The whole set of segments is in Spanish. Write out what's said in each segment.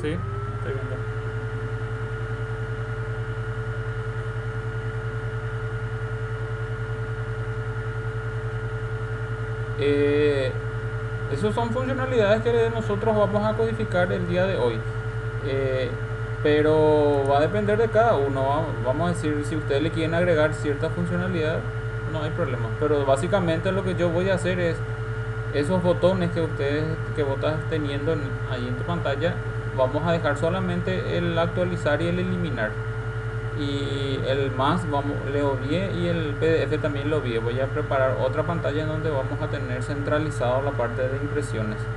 Sí, estoy viendo. Eh, Esas son funcionalidades que nosotros vamos a codificar el día de hoy. Eh, pero va a depender de cada uno. Vamos a decir, si ustedes le quieren agregar cierta funcionalidad, no hay problema. Pero básicamente lo que yo voy a hacer es esos botones que vos estás teniendo ahí en tu pantalla, vamos a dejar solamente el actualizar y el eliminar. Y el más vamos, le obvié y el PDF también lo obvié. Voy a preparar otra pantalla en donde vamos a tener centralizado la parte de impresiones.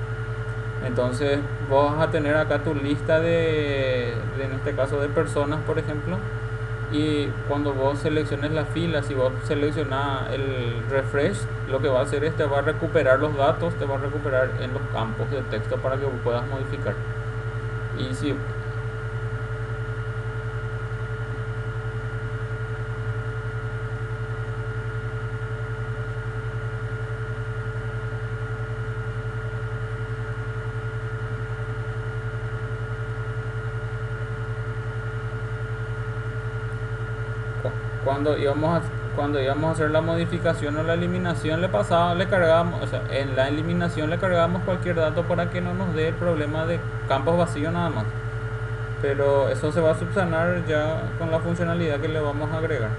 Entonces vos vas a tener acá tu lista en este caso de personas, por ejemplo. Y cuando vos selecciones la fila, si vos seleccionas el refresh, lo que va a hacer es te va a recuperar los datos, te va a recuperar en los campos de texto para que vos puedas modificar. Y si cuando íbamos a, cuando íbamos a hacer la modificación o la eliminación le pasaba, le cargábamos, o sea, en la eliminación le cargábamos cualquier dato para que no nos dé el problema de campos vacíos nada más. Pero eso se va a subsanar ya con la funcionalidad que le vamos a agregar.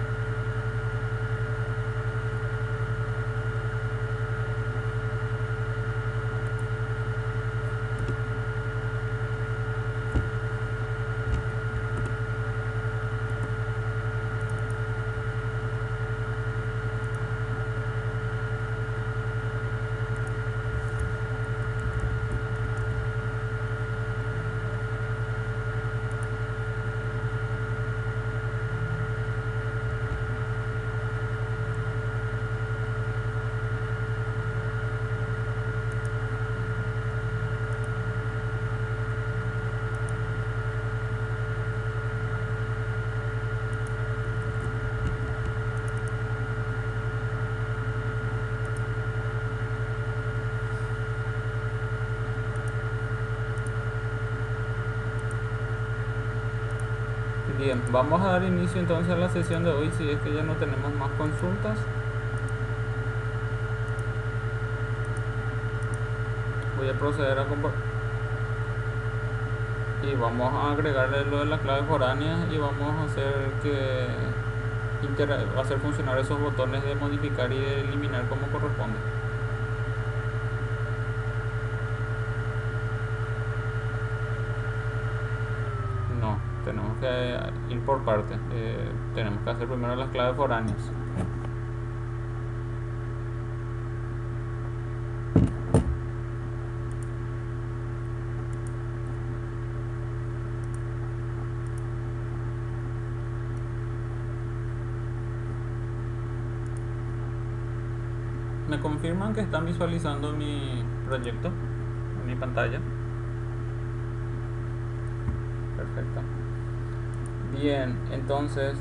Bien, vamos a dar inicio entonces a la sesión de hoy si es que ya no tenemos más consultas. Voy a proceder a compartir y vamos a agregarle lo de la clave foránea y vamos a hacer hacer funcionar esos botones de modificar y de eliminar como corresponde. No, tenemos que ir por partes. Tenemos que hacer primero las claves foráneas. ¿Me confirman que están visualizando mi proyecto en mi pantalla? Perfecto. Bien, entonces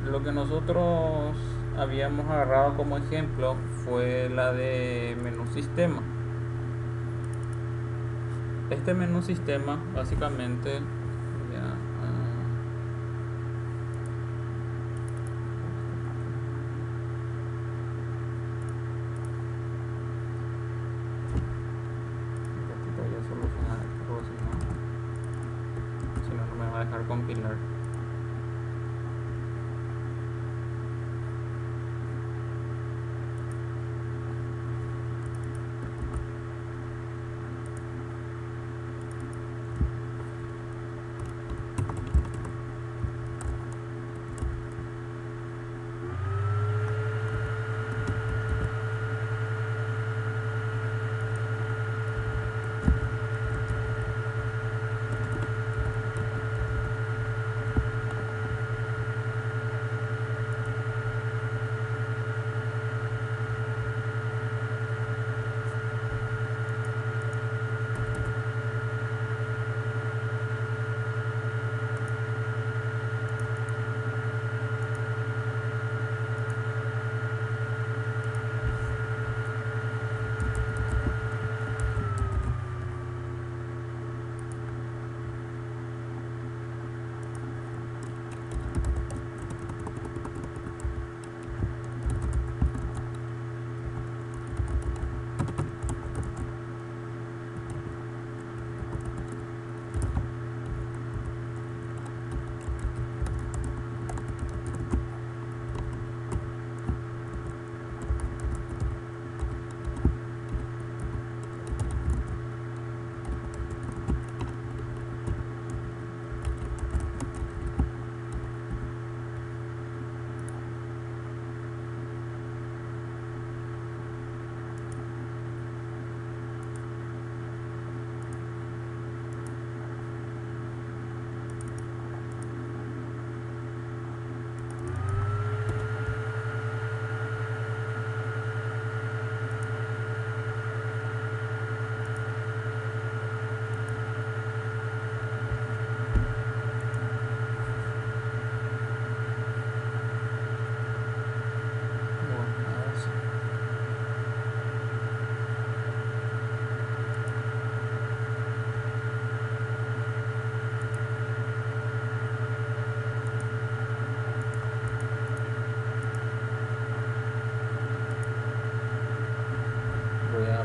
lo que nosotros habíamos agarrado como ejemplo fue la de menú sistema. Este menú sistema básicamente ya, un ratito voy a solucionar esto porque si no, no me va a dejar compilar.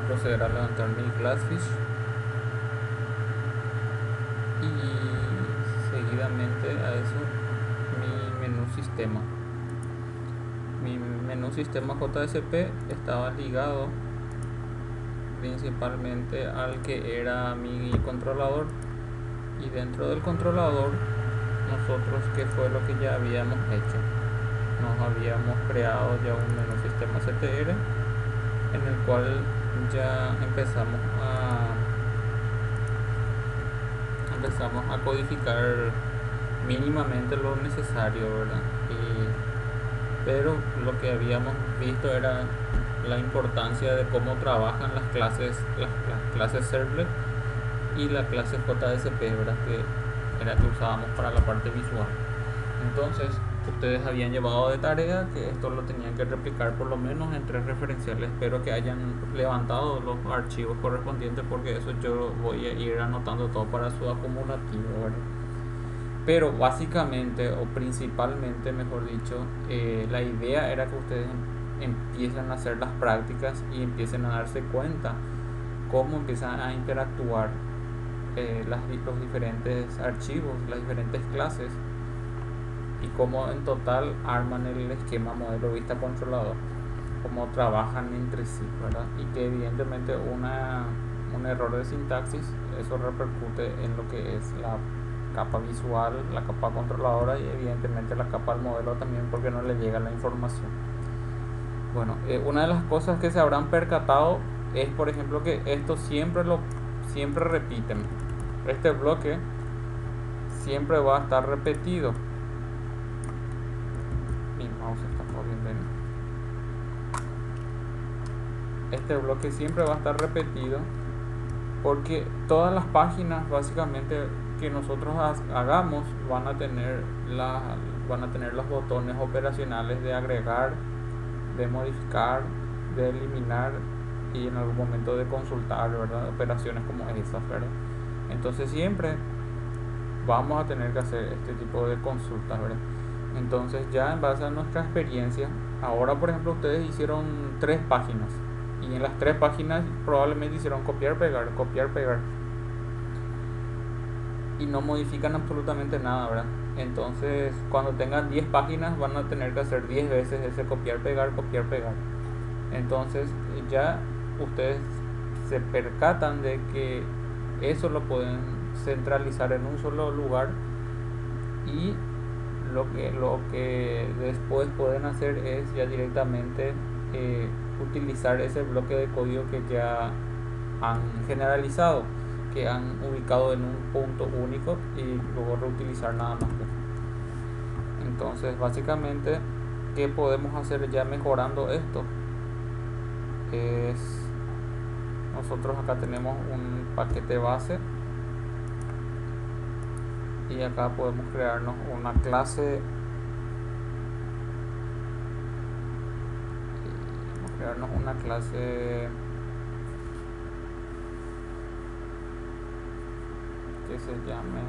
proceder a levantar mi Glassfish y seguidamente a eso mi menú sistema JSP estaba ligado principalmente al que era mi controlador, y dentro del controlador nosotros, qué fue lo que ya habíamos hecho, nos habíamos creado ya un menú sistema CTR en el cual ya empezamos a codificar mínimamente lo necesario, ¿verdad? Pero lo que habíamos visto era la importancia de cómo trabajan las clases Servlet y la clase JSP, ¿verdad? Que era que usábamos para la parte visual. Entonces, ustedes habían llevado de tarea que esto lo tenían que replicar por lo menos en 3 referenciales. Espero que hayan levantado los archivos correspondientes, porque eso yo voy a ir anotando todo para su acumulativo, ¿verdad? Pero básicamente, o principalmente mejor dicho, la idea era que ustedes empiecen a hacer las prácticas y empiecen a darse cuenta cómo empiezan a interactuar los diferentes archivos, las diferentes clases, y cómo en total arman el esquema modelo vista controlador, cómo trabajan entre sí, ¿verdad? Y que evidentemente un error de sintaxis, eso repercute en lo que es la capa visual, la capa controladora, y evidentemente la capa del modelo también, porque no le llega la información. Bueno, una de las cosas que se habrán percatado es, por ejemplo, que esto siempre repiten. Este bloque siempre va a estar repetido. Mi mouse está moviendo. Este bloque siempre va a estar repetido porque todas las páginas básicamente que nosotros hagamos van a tener los botones operacionales de agregar, de modificar, de eliminar y en algún momento de consultar, ¿verdad? Operaciones como esas, ¿verdad? Entonces siempre vamos a tener que hacer este tipo de consultas, ¿verdad? Entonces, ya en base a nuestra experiencia, ahora por ejemplo ustedes hicieron 3 páginas, y en las 3 páginas probablemente hicieron copiar, pegar, y no modifican absolutamente nada, ¿verdad? Entonces, cuando tengan 10 páginas van a tener que hacer 10 veces ese copiar, pegar. Entonces, ya ustedes se percatan de que eso lo pueden centralizar en un solo lugar, y lo que después pueden hacer es ya directamente utilizar ese bloque de código que ya han generalizado, que han ubicado en un punto único, y luego reutilizar nada más. Entonces, básicamente, ¿qué podemos hacer ya mejorando esto? Nosotros acá tenemos un paquete base, y acá podemos crearnos una clase, que se llame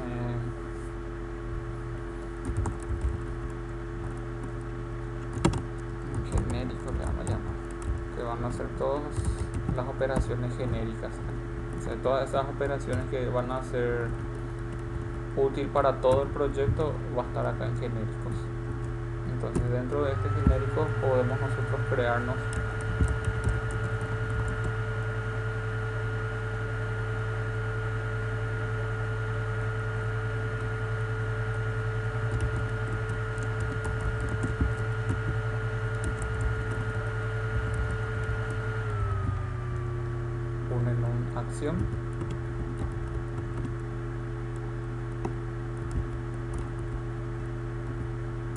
genérico, le vamos a llamar, que van a ser todas las operaciones genéricas, o sea, todas esas operaciones que van a ser útil para todo el proyecto va a estar acá en genéricos. Entonces, dentro de este genérico podemos nosotros crearnos un enum acción,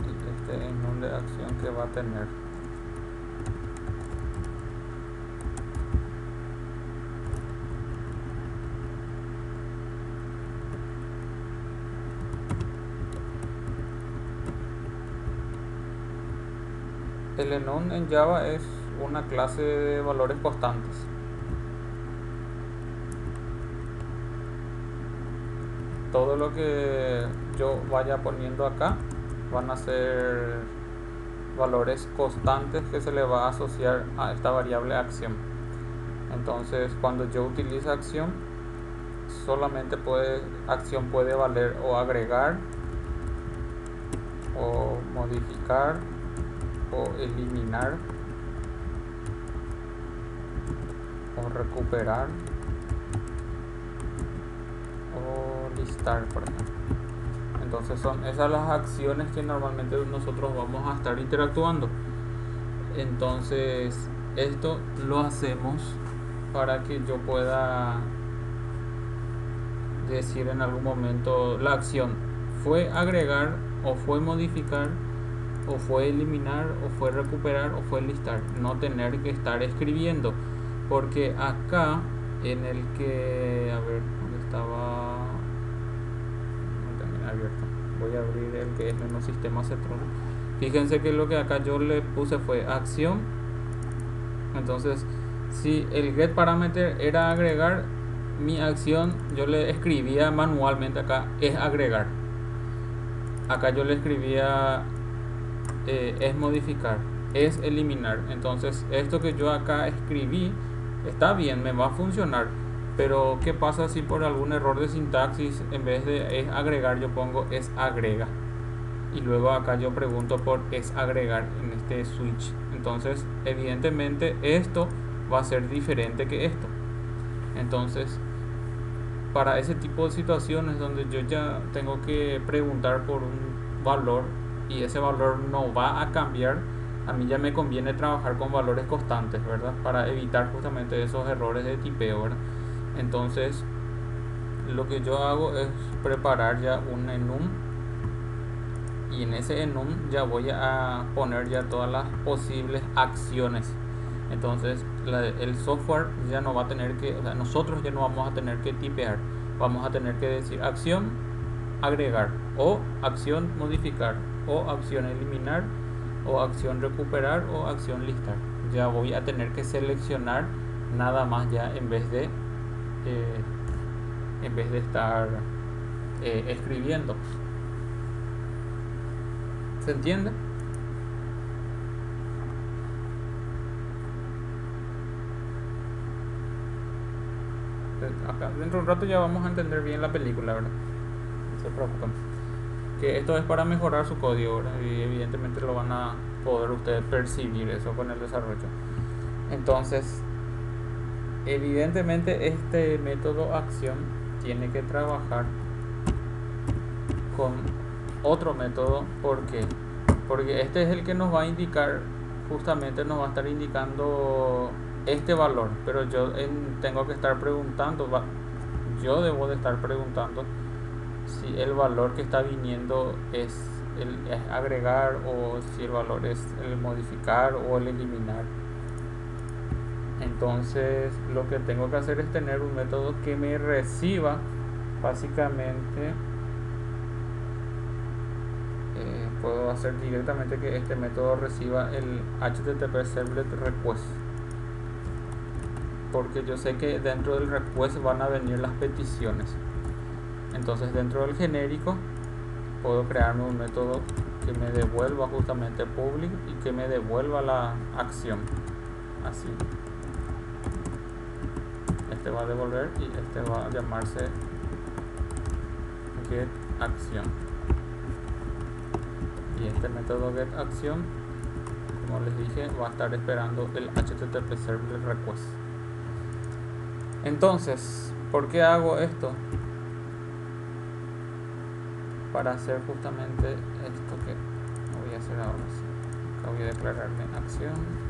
y este enum de acción que va a tener el enum en Java es una clase de valores constantes. Todo lo que yo vaya poniendo acá van a ser valores constantes que se le va a asociar a esta variable acción. Entonces cuando yo utilizo acción, solamente acción puede valer o agregar, o modificar, o eliminar, o recuperar, o listar, por ejemplo. Entonces son esas las acciones que normalmente nosotros vamos a estar interactuando. Entonces esto lo hacemos para que yo pueda decir en algún momento la acción fue agregar, o fue modificar, o fue eliminar, o fue recuperar, o fue listar. No tener que estar escribiendo, porque acá en el que, a ver, ¿dónde estaba? No también abierto. Voy a abrir el que es menos sistema central. Fíjense que lo que acá yo le puse fue acción. Entonces si el get parameter era agregar, mi acción yo le escribía manualmente acá es agregar. Acá yo le escribía es modificar, es eliminar. Entonces esto que yo acá escribí está bien, me va a funcionar. Pero ¿qué pasa si por algún error de sintaxis en vez de es agregar yo pongo es agrega? Y luego acá yo pregunto por es agregar en este switch. Entonces evidentemente esto va a ser diferente que esto. Entonces para ese tipo de situaciones donde yo ya tengo que preguntar por un valor y ese valor no va a cambiar, a mí ya me conviene trabajar con valores constantes, ¿verdad? Para evitar justamente esos errores de tipeo, ¿verdad? Entonces lo que yo hago es preparar ya un enum, y en ese enum ya voy a poner ya todas las posibles acciones. Entonces el software ya no va a tener que, o sea, nosotros ya no vamos a tener que tipear, vamos a tener que decir acción agregar, o acción modificar, o acción eliminar, o acción recuperar, o acción listar. Ya voy a tener que seleccionar nada más ya en vez de estar escribiendo. ¿Se entiende? Acá dentro de un rato ya vamos a entender bien la película, ¿verdad? No se preocupen. Que esto es para mejorar su código, ¿verdad? Y evidentemente lo van a poder ustedes percibir eso con el desarrollo. Entonces, evidentemente este método acción tiene que trabajar con otro método. ¿Por qué? Porque este es el que nos va a indicar, justamente nos va a estar indicando este valor, pero yo tengo que estar preguntando, yo debo de estar preguntando si el valor que está viniendo es agregar, o si el valor es el modificar o el eliminar. Entonces lo que tengo que hacer es tener un método que me reciba básicamente. Puedo hacer directamente que este método reciba el HTTP Servlet Request, porque yo sé que dentro del request van a venir las peticiones. Entonces dentro del genérico puedo crearme un método que me devuelva justamente public y que me devuelva la acción. Así, este va a devolver y este va a llamarse get acción. Y este método get acción, como les dije, va a estar esperando el HTTP Servlet Request. Entonces, ¿por qué hago esto? Para hacer justamente esto que voy a hacer ahora. Acá voy a declararme acción.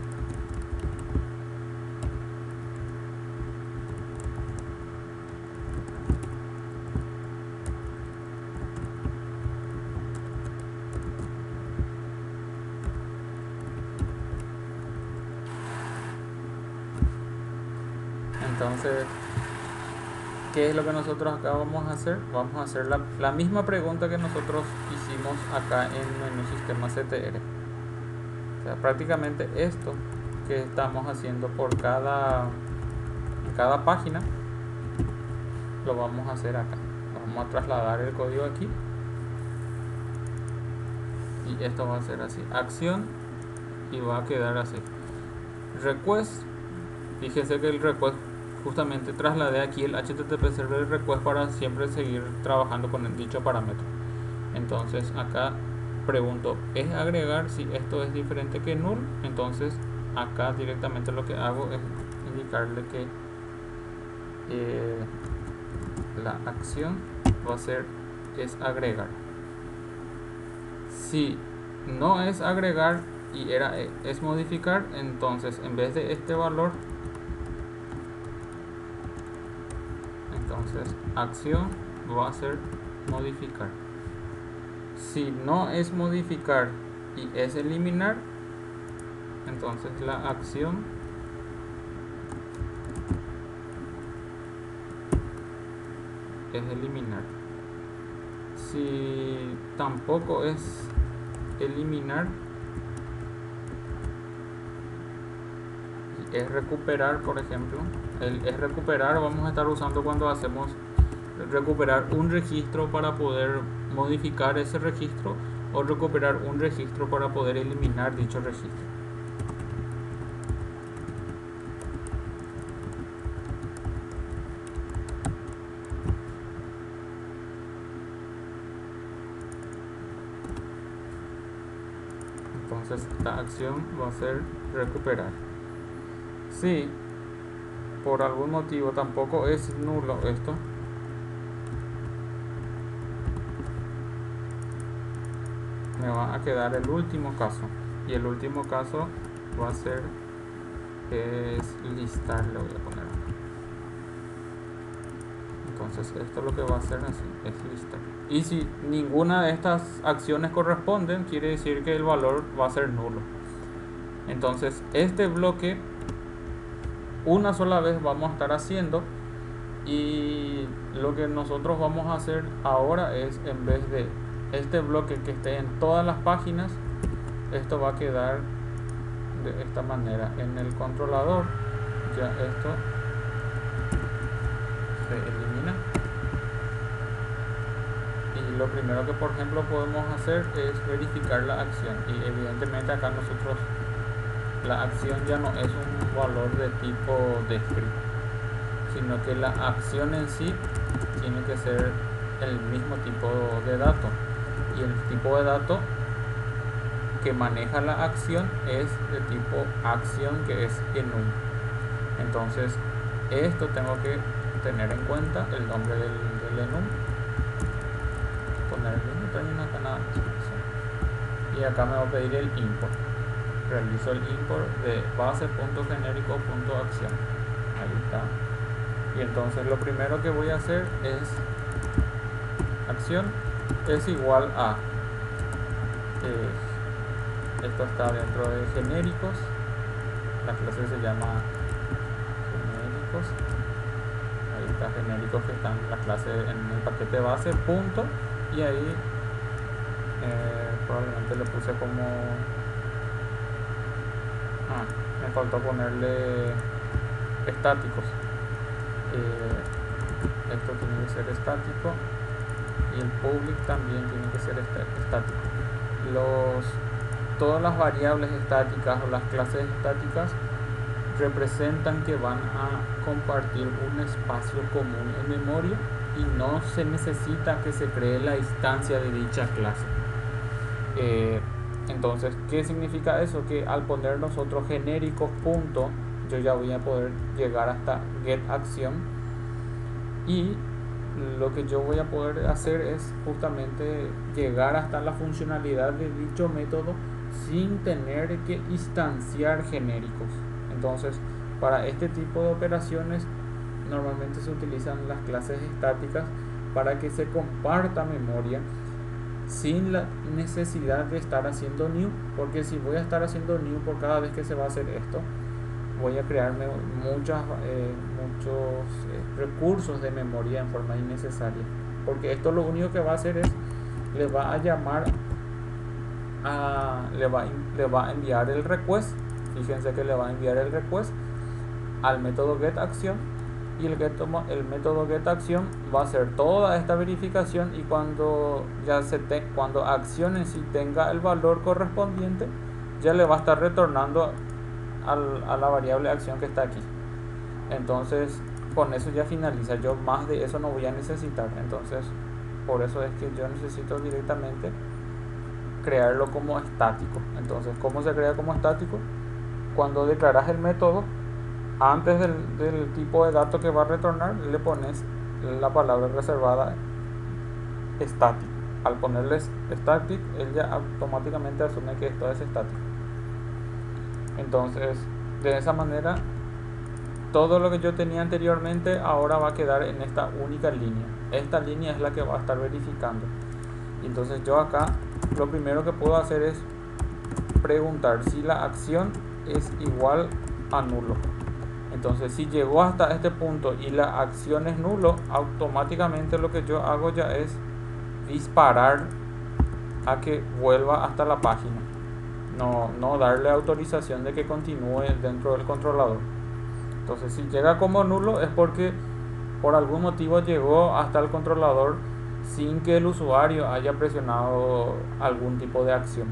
Entonces, ¿qué es lo que nosotros acá vamos a hacer? Vamos a hacer la misma pregunta que nosotros hicimos acá en menú sistema CTR. O sea, prácticamente esto que estamos haciendo por cada página lo vamos a hacer acá. Vamos a trasladar el código aquí y esto va a ser así, acción, y va a quedar así, request Fíjese que el request, justamente trasladé aquí el HTTP server request para siempre seguir trabajando con el dicho parámetro. Entonces acá pregunto, ¿es agregar? Si esto es diferente que null, entonces acá directamente lo que hago es indicarle que la acción va a ser es agregar. Si no es agregar y es modificar, entonces en vez de este valor, entonces acción va a ser modificar. Si no es modificar y es eliminar, entonces la acción es eliminar. Si tampoco es eliminar y es recuperar, por ejemplo, el es recuperar vamos a estar usando cuando hacemos recuperar un registro para poder modificar ese registro, o recuperar un registro para poder eliminar dicho registro. Entonces esta acción va a ser recuperar. Si por algún motivo tampoco es nulo esto, me va a quedar el último caso, y el último caso va a ser es listar, le voy a poner acá. Entonces esto lo que va a hacer así es listar, y si ninguna de estas acciones corresponden, quiere decir que el valor va a ser nulo. Entonces este bloque una sola vez vamos a estar haciendo, y lo que nosotros vamos a hacer ahora es, en vez de este bloque que esté en todas las páginas, esto va a quedar de esta manera en el controlador. Ya esto se elimina, y lo primero que por ejemplo podemos hacer es verificar la acción, y evidentemente acá nosotros la acción ya no es un valor de tipo de script, sino que la acción en sí tiene que ser el mismo tipo de dato, y el tipo de dato que maneja la acción es de tipo acción, que es enum. Entonces esto tengo que tener en cuenta el nombre del enum, poner el mismo término acá nada más, y acá me va a pedir el import. Realizo el import de base.genérico.acción, ahí está. Y entonces lo primero que voy a hacer es acción es igual a esto está dentro de genéricos, la clase se llama genéricos, ahí está genéricos, que están las clases en el paquete base punto, y ahí probablemente le puse como me faltó ponerle estáticos. Esto tiene que ser estático, y el public también tiene que ser estático. Todas las variables estáticas o las clases estáticas representan que van a compartir un espacio común en memoria, y no se necesita que se cree la instancia de dicha clase. Entonces, ¿qué significa eso? Que al poner nosotros genéricos punto, yo ya voy a poder llegar hasta get acción, y lo que yo voy a poder hacer es justamente llegar hasta la funcionalidad de dicho método sin tener que instanciar genéricos. Entonces, para este tipo de operaciones normalmente se utilizan las clases estáticas para que se comparta memoria sin la necesidad de estar haciendo new, porque si voy a estar haciendo new por cada vez que se va a hacer esto, voy a crearme muchos recursos de memoria en forma innecesaria, porque esto lo único que va a hacer es le va a llamar le va a enviar el request. Fíjense que le va a enviar el request al método getAcción, y el método getAcción va a hacer toda esta verificación, y cuando cuando acción en sí tenga el valor correspondiente, ya le va a estar retornando a la variable acción que está aquí. Entonces con eso ya finaliza, yo más de eso no voy a necesitar. Entonces por eso es que yo necesito directamente crearlo como estático. Entonces, ¿cómo se crea como estático? Cuando declaras el método, antes del tipo de dato que va a retornar, le pones la palabra reservada static. Al ponerles static, él ya automáticamente asume que esto es estático. Entonces, de esa manera, todo lo que yo tenía anteriormente ahora va a quedar en esta única línea. Esta línea es la que va a estar verificando. Y entonces yo acá lo primero que puedo hacer es preguntar si la acción es igual a nulo. Entonces si llegó hasta este punto y la acción es nulo, automáticamente lo que yo hago ya es disparar a que vuelva hasta la página, no darle autorización de que continúe dentro del controlador. Entonces si llega como nulo es porque por algún motivo llegó hasta el controlador sin que el usuario haya presionado algún tipo de acción.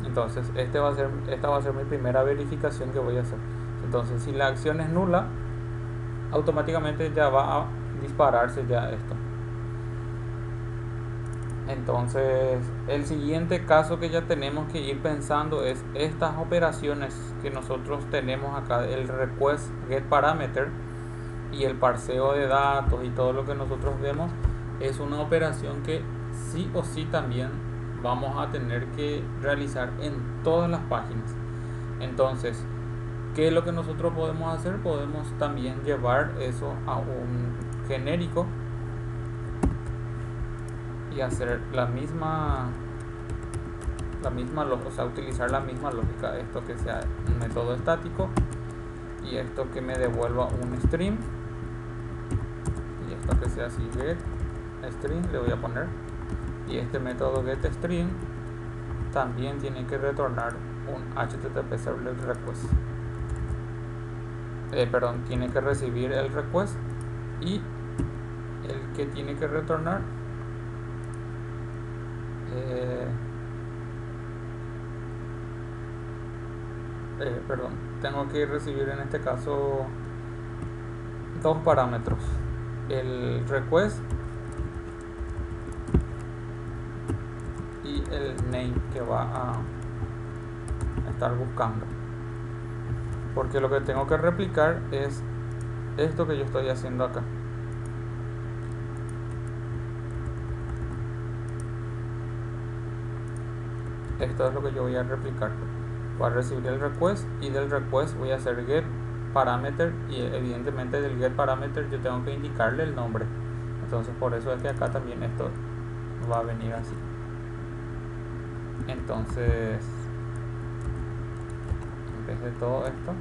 Entonces esta va a ser mi primera verificación que voy a hacer. Entonces si la acción es nula, automáticamente ya va a dispararse ya esto. Entonces el siguiente caso que ya tenemos que ir pensando es estas operaciones que nosotros tenemos acá, el request get parameter y el parseo de datos y todo lo que nosotros vemos, es una operación que sí o sí también vamos a tener que realizar en todas las páginas. Entonces, ¿qué es lo que nosotros podemos hacer? Podemos también llevar eso a un genérico y hacer la misma o sea, utilizar la misma lógica. Esto que sea un método estático y esto que me devuelva un string, y esto que sea así get string le voy a poner, y este método get string también tiene que retornar un HTTP servlet request. Tiene que recibir el request y el que tiene que retornar tengo que recibir en este caso dos parámetros, el request y el name que va a estar buscando, porque lo que tengo que replicar es esto que yo estoy haciendo acá. Esto es lo que yo voy a replicar. Voy a recibir el request y del request voy a hacer get parameter, y evidentemente del get parameter yo tengo que indicarle el nombre. Entonces por eso es que acá también esto va a venir así. Entonces en vez de todo esto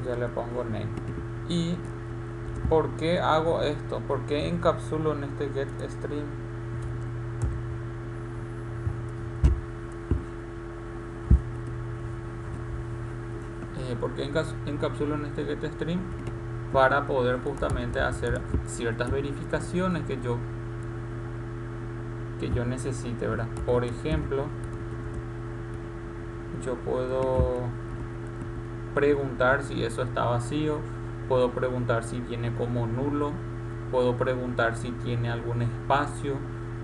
ya le pongo name. ¿Y por qué hago esto? ¿Por qué encapsulo en este get string? Porque encapsulo en este get string para poder justamente hacer ciertas verificaciones que yo necesite, ¿verdad? Por ejemplo, yo puedo preguntar si eso está vacío, puedo preguntar si viene como nulo, puedo preguntar si tiene algún espacio,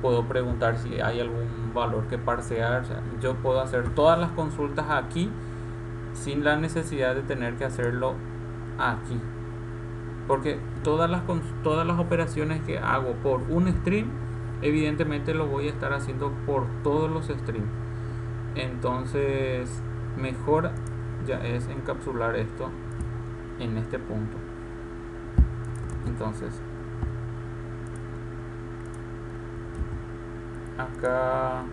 puedo preguntar si hay algún valor que parsear. O sea, yo puedo hacer todas las consultas aquí sin la necesidad de tener que hacerlo aquí, porque todas las operaciones que hago por un string evidentemente lo voy a estar haciendo por todos los strings. Entonces mejor ya es encapsular esto en este punto. Entonces acá,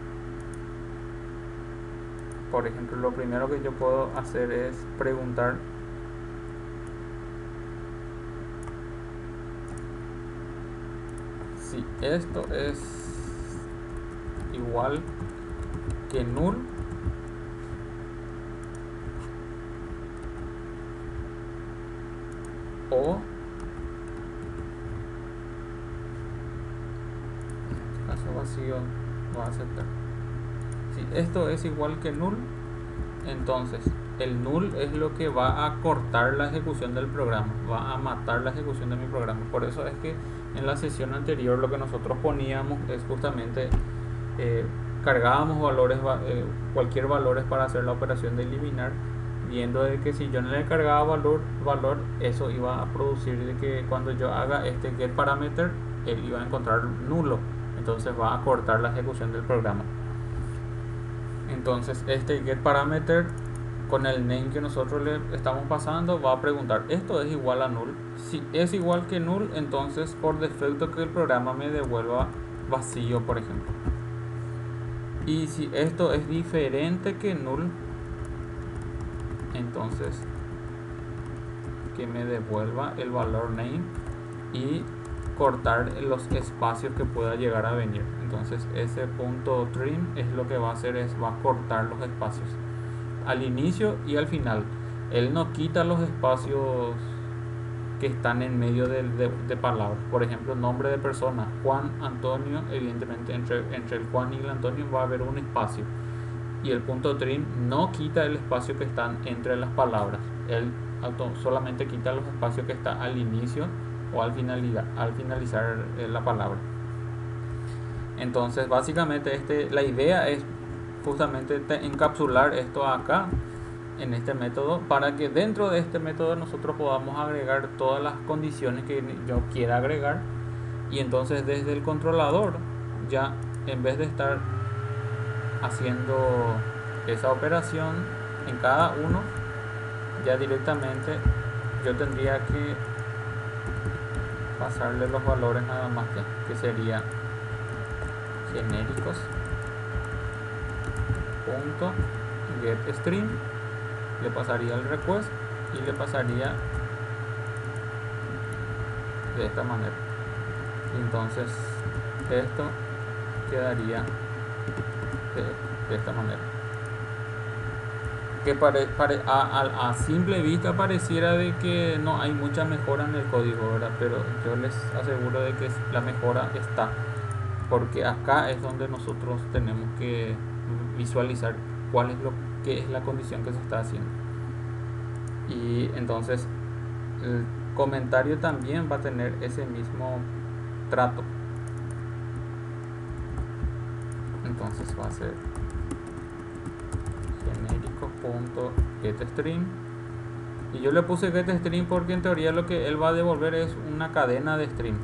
por ejemplo, lo primero que yo puedo hacer es preguntar si esto es igual que null o, en este caso vacío, va a aceptar. Si esto es igual que null, Entonces, el null es lo que va a cortar la ejecución del programa, va a matar la ejecución de mi programa. Por eso es que en la sesión anterior lo que nosotros poníamos es justamente eh, cargábamos valores, cualquier valores para hacer la operación de eliminar, viendo de que si yo no le cargaba valor, eso iba a producir de que cuando yo haga este get parameter, él iba a encontrar nulo, entonces va a cortar la ejecución del programa. Entonces este get parameter con el name que nosotros le estamos pasando va a preguntar, ¿esto es igual a null? Si es igual que null, entonces por defecto que el programa me devuelva vacío, por ejemplo. Y si esto es diferente que null, entonces que me devuelva el valor name y cortar los espacios que pueda llegar a venir. Entonces ese punto trim es lo que va a hacer, va a cortar los espacios al inicio y al final. Él no quita los espacios que están en medio de palabras. Por ejemplo, nombre de persona, Juan Antonio, evidentemente entre el Juan y el Antonio va a haber un espacio. Y el punto trim no quita el espacio que están entre las palabras. Él solamente quita los espacios que están al inicio o al finalizar la palabra. Entonces, básicamente la idea es justamente encapsular esto acá en este método, para que dentro de este método nosotros podamos agregar todas las condiciones que yo quiera agregar, y entonces desde el controlador, ya en vez de estar haciendo esa operación en cada uno, ya directamente yo tendría que pasarle los valores nada más, que sería genéricos punto get string, le pasaría el request y le pasaría de esta manera, y entonces esto quedaría de esta manera, que a simple vista pareciera de que no hay mucha mejora en el código, ¿verdad? Pero yo les aseguro de que la mejora está, porque acá es donde nosotros tenemos que visualizar qué es la condición que se está haciendo. Y entonces el comentario también va a tener ese mismo trato. Entonces va a ser genérico.getString, y yo le puse getString porque en teoría lo que él va a devolver es una cadena de string.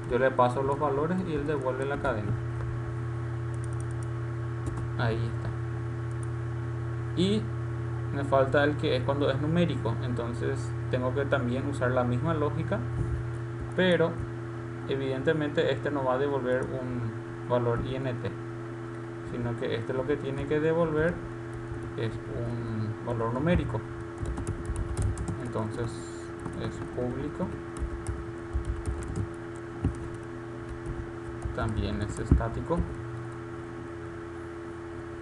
Yo le paso los valores y él devuelve la cadena. Ahí está. Y me falta el que es cuando es numérico, entonces tengo que también usar la misma lógica, pero evidentemente este no va a devolver un valor int, sino que este lo que tiene que devolver es un valor numérico. Entonces es público, también es estático,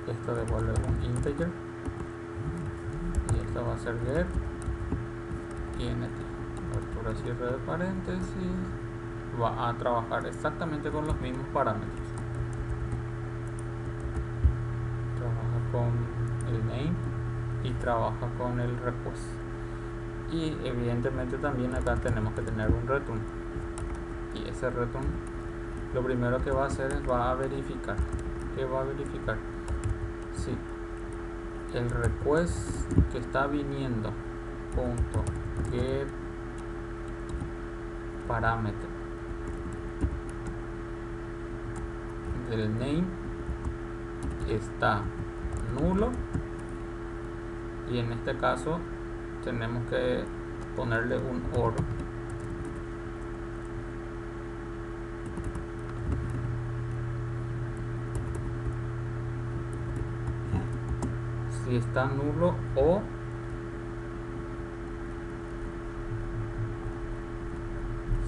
esto devuelve un integer y esto va a ser get int, apertura cierre de paréntesis, va a trabajar exactamente con los mismos parámetros, trabaja con el name y trabaja con el request, y evidentemente también acá tenemos que tener un return, y ese return lo primero que va a hacer es va a verificar. ¿Qué va a verificar? Si el request que está viniendo punto get parámetro del name está nulo, y en este caso tenemos que ponerle un OR. Si está nulo, o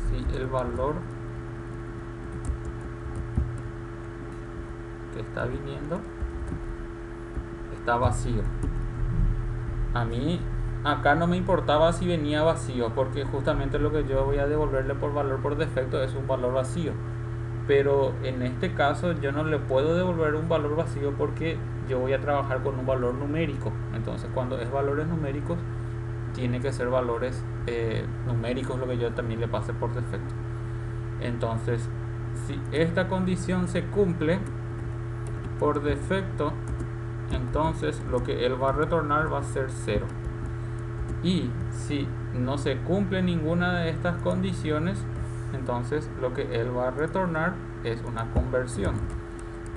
si el valor que está viniendo está vacío. A mí acá no me importaba si venía vacío, porque justamente lo que yo voy a devolverle por valor por defecto es un valor vacío, pero en este caso yo no le puedo devolver un valor vacío porque yo voy a trabajar con un valor numérico. Entonces cuando es valores numéricos tiene que ser valores numéricos, lo que yo también le pase por defecto. Entonces si esta condición se cumple por defecto, entonces lo que él va a retornar va a ser 0. Y si no se cumple ninguna de estas condiciones, entonces lo que él va a retornar es una conversión.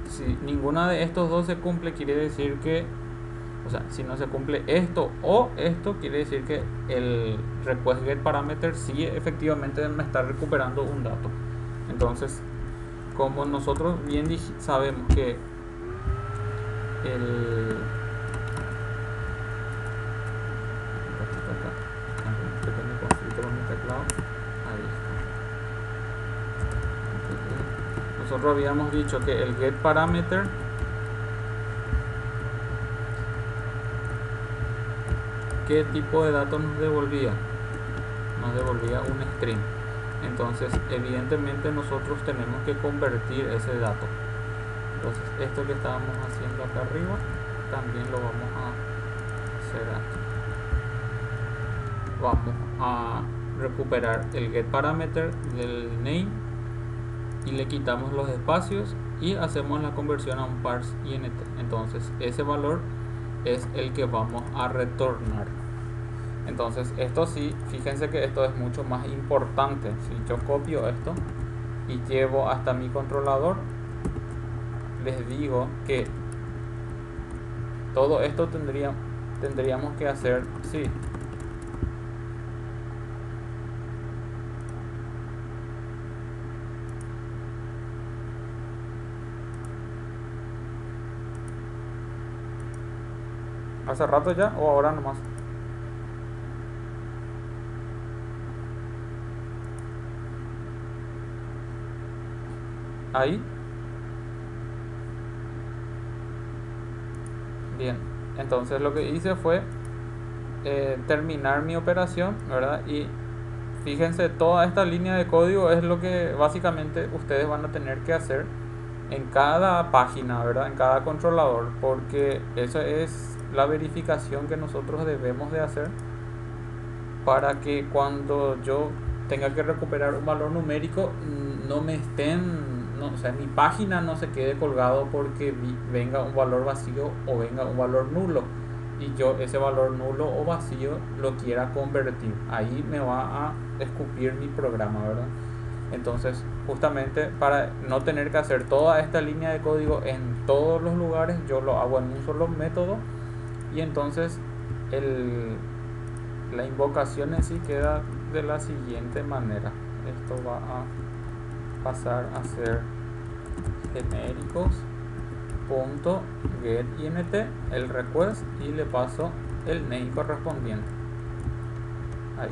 Si ninguna de estos dos se cumple, quiere decir que, o sea, si no se cumple esto o esto, quiere decir que el request get parameter sí efectivamente me está recuperando un dato. Entonces, como nosotros bien sabemos que el pequeño conflicto con mi teclado, ahí está. Nosotros habíamos dicho que el get parameter ¿qué tipo de datos nos devolvía? Nos devolvía un string. Entonces evidentemente nosotros tenemos que convertir ese dato. Entonces esto que estábamos haciendo acá arriba también lo vamos a hacer aquí. Vamos a recuperar el get parameter del name y le quitamos los espacios y hacemos la conversión a un parse int. Entonces ese valor es el que vamos a retornar. Entonces esto sí, fíjense que esto es mucho más importante. Si yo copio esto y llevo hasta mi controlador, les digo que todo esto tendríamos que hacer, sí. ¿Hace rato ya o ahora nomás? Ahí. Bien, entonces lo que hice fue terminar mi operación, ¿verdad? Y fíjense, toda esta línea de código es lo que básicamente ustedes van a tener que hacer en cada página, ¿verdad? En cada controlador, porque esa es la verificación que nosotros debemos de hacer para que cuando yo tenga que recuperar un valor numérico no me estén, no, o sea, mi página no se quede colgado porque venga un valor vacío o venga un valor nulo y yo ese valor nulo o vacío lo quiera convertir. Ahí me va a escupir mi programa, ¿verdad? Entonces, justamente para no tener que hacer toda esta línea de código en todos los lugares, yo lo hago en un solo método y entonces la invocación en sí queda de la siguiente manera. Esto va a pasar a ser genéricos.getInt, el request, y le paso el name correspondiente. Ahí.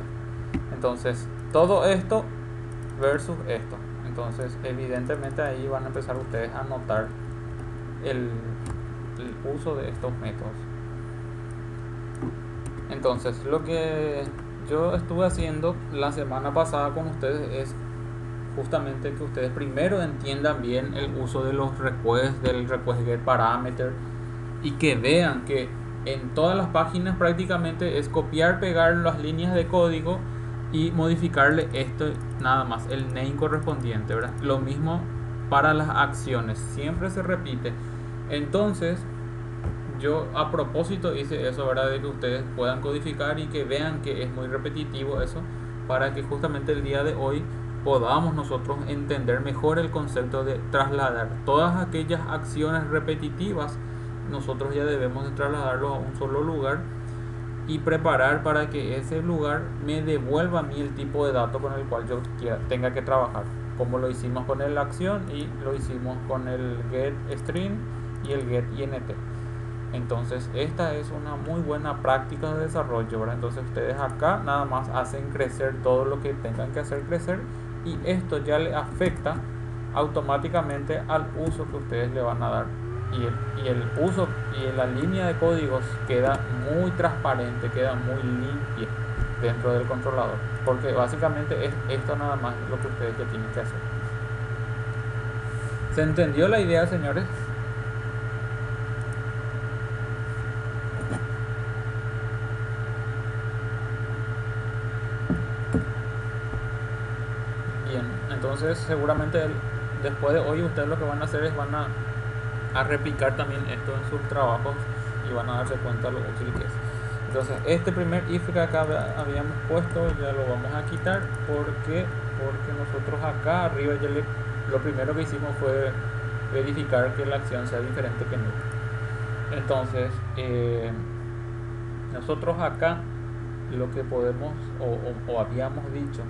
Entonces, todo esto versus esto. Entonces, evidentemente ahí van a empezar ustedes a notar el uso de estos métodos. Entonces, lo que yo estuve haciendo la semana pasada con ustedes es justamente que ustedes primero entiendan bien el uso de los requests, del request get parameter, y que vean que en todas las páginas prácticamente es copiar, pegar las líneas de código y modificarle esto nada más, el name correspondiente, ¿verdad? Lo mismo para las acciones, siempre se repite. Entonces yo a propósito hice eso, ¿verdad? De que ustedes puedan codificar y que vean que es muy repetitivo eso, para que justamente el día de hoy podamos nosotros entender mejor el concepto de trasladar todas aquellas acciones repetitivas. Nosotros ya debemos de trasladarlo a un solo lugar y preparar para que ese lugar me devuelva a mí el tipo de dato con el cual yo tenga que trabajar, como lo hicimos con la acción y lo hicimos con el get string y el get int. Entonces esta es una muy buena práctica de desarrollo, ¿verdad? Entonces ustedes acá nada más hacen crecer todo lo que tengan que hacer crecer y esto ya le afecta automáticamente al uso que ustedes le van a dar, y el uso y la línea de códigos queda muy transparente, queda muy limpia dentro del controlador, porque básicamente es esto nada más lo que ustedes ya tienen que hacer. ¿Se entendió la idea, señores? Bien, entonces seguramente después de hoy ustedes lo que van a hacer es a replicar también esto en sus trabajos y van a darse cuenta lo útil que es. Entonces este primer if que acá habíamos puesto ya lo vamos a quitar porque nosotros acá arriba lo primero que hicimos fue verificar que la acción sea diferente que nula. Entonces nosotros acá lo que podemos o habíamos dicho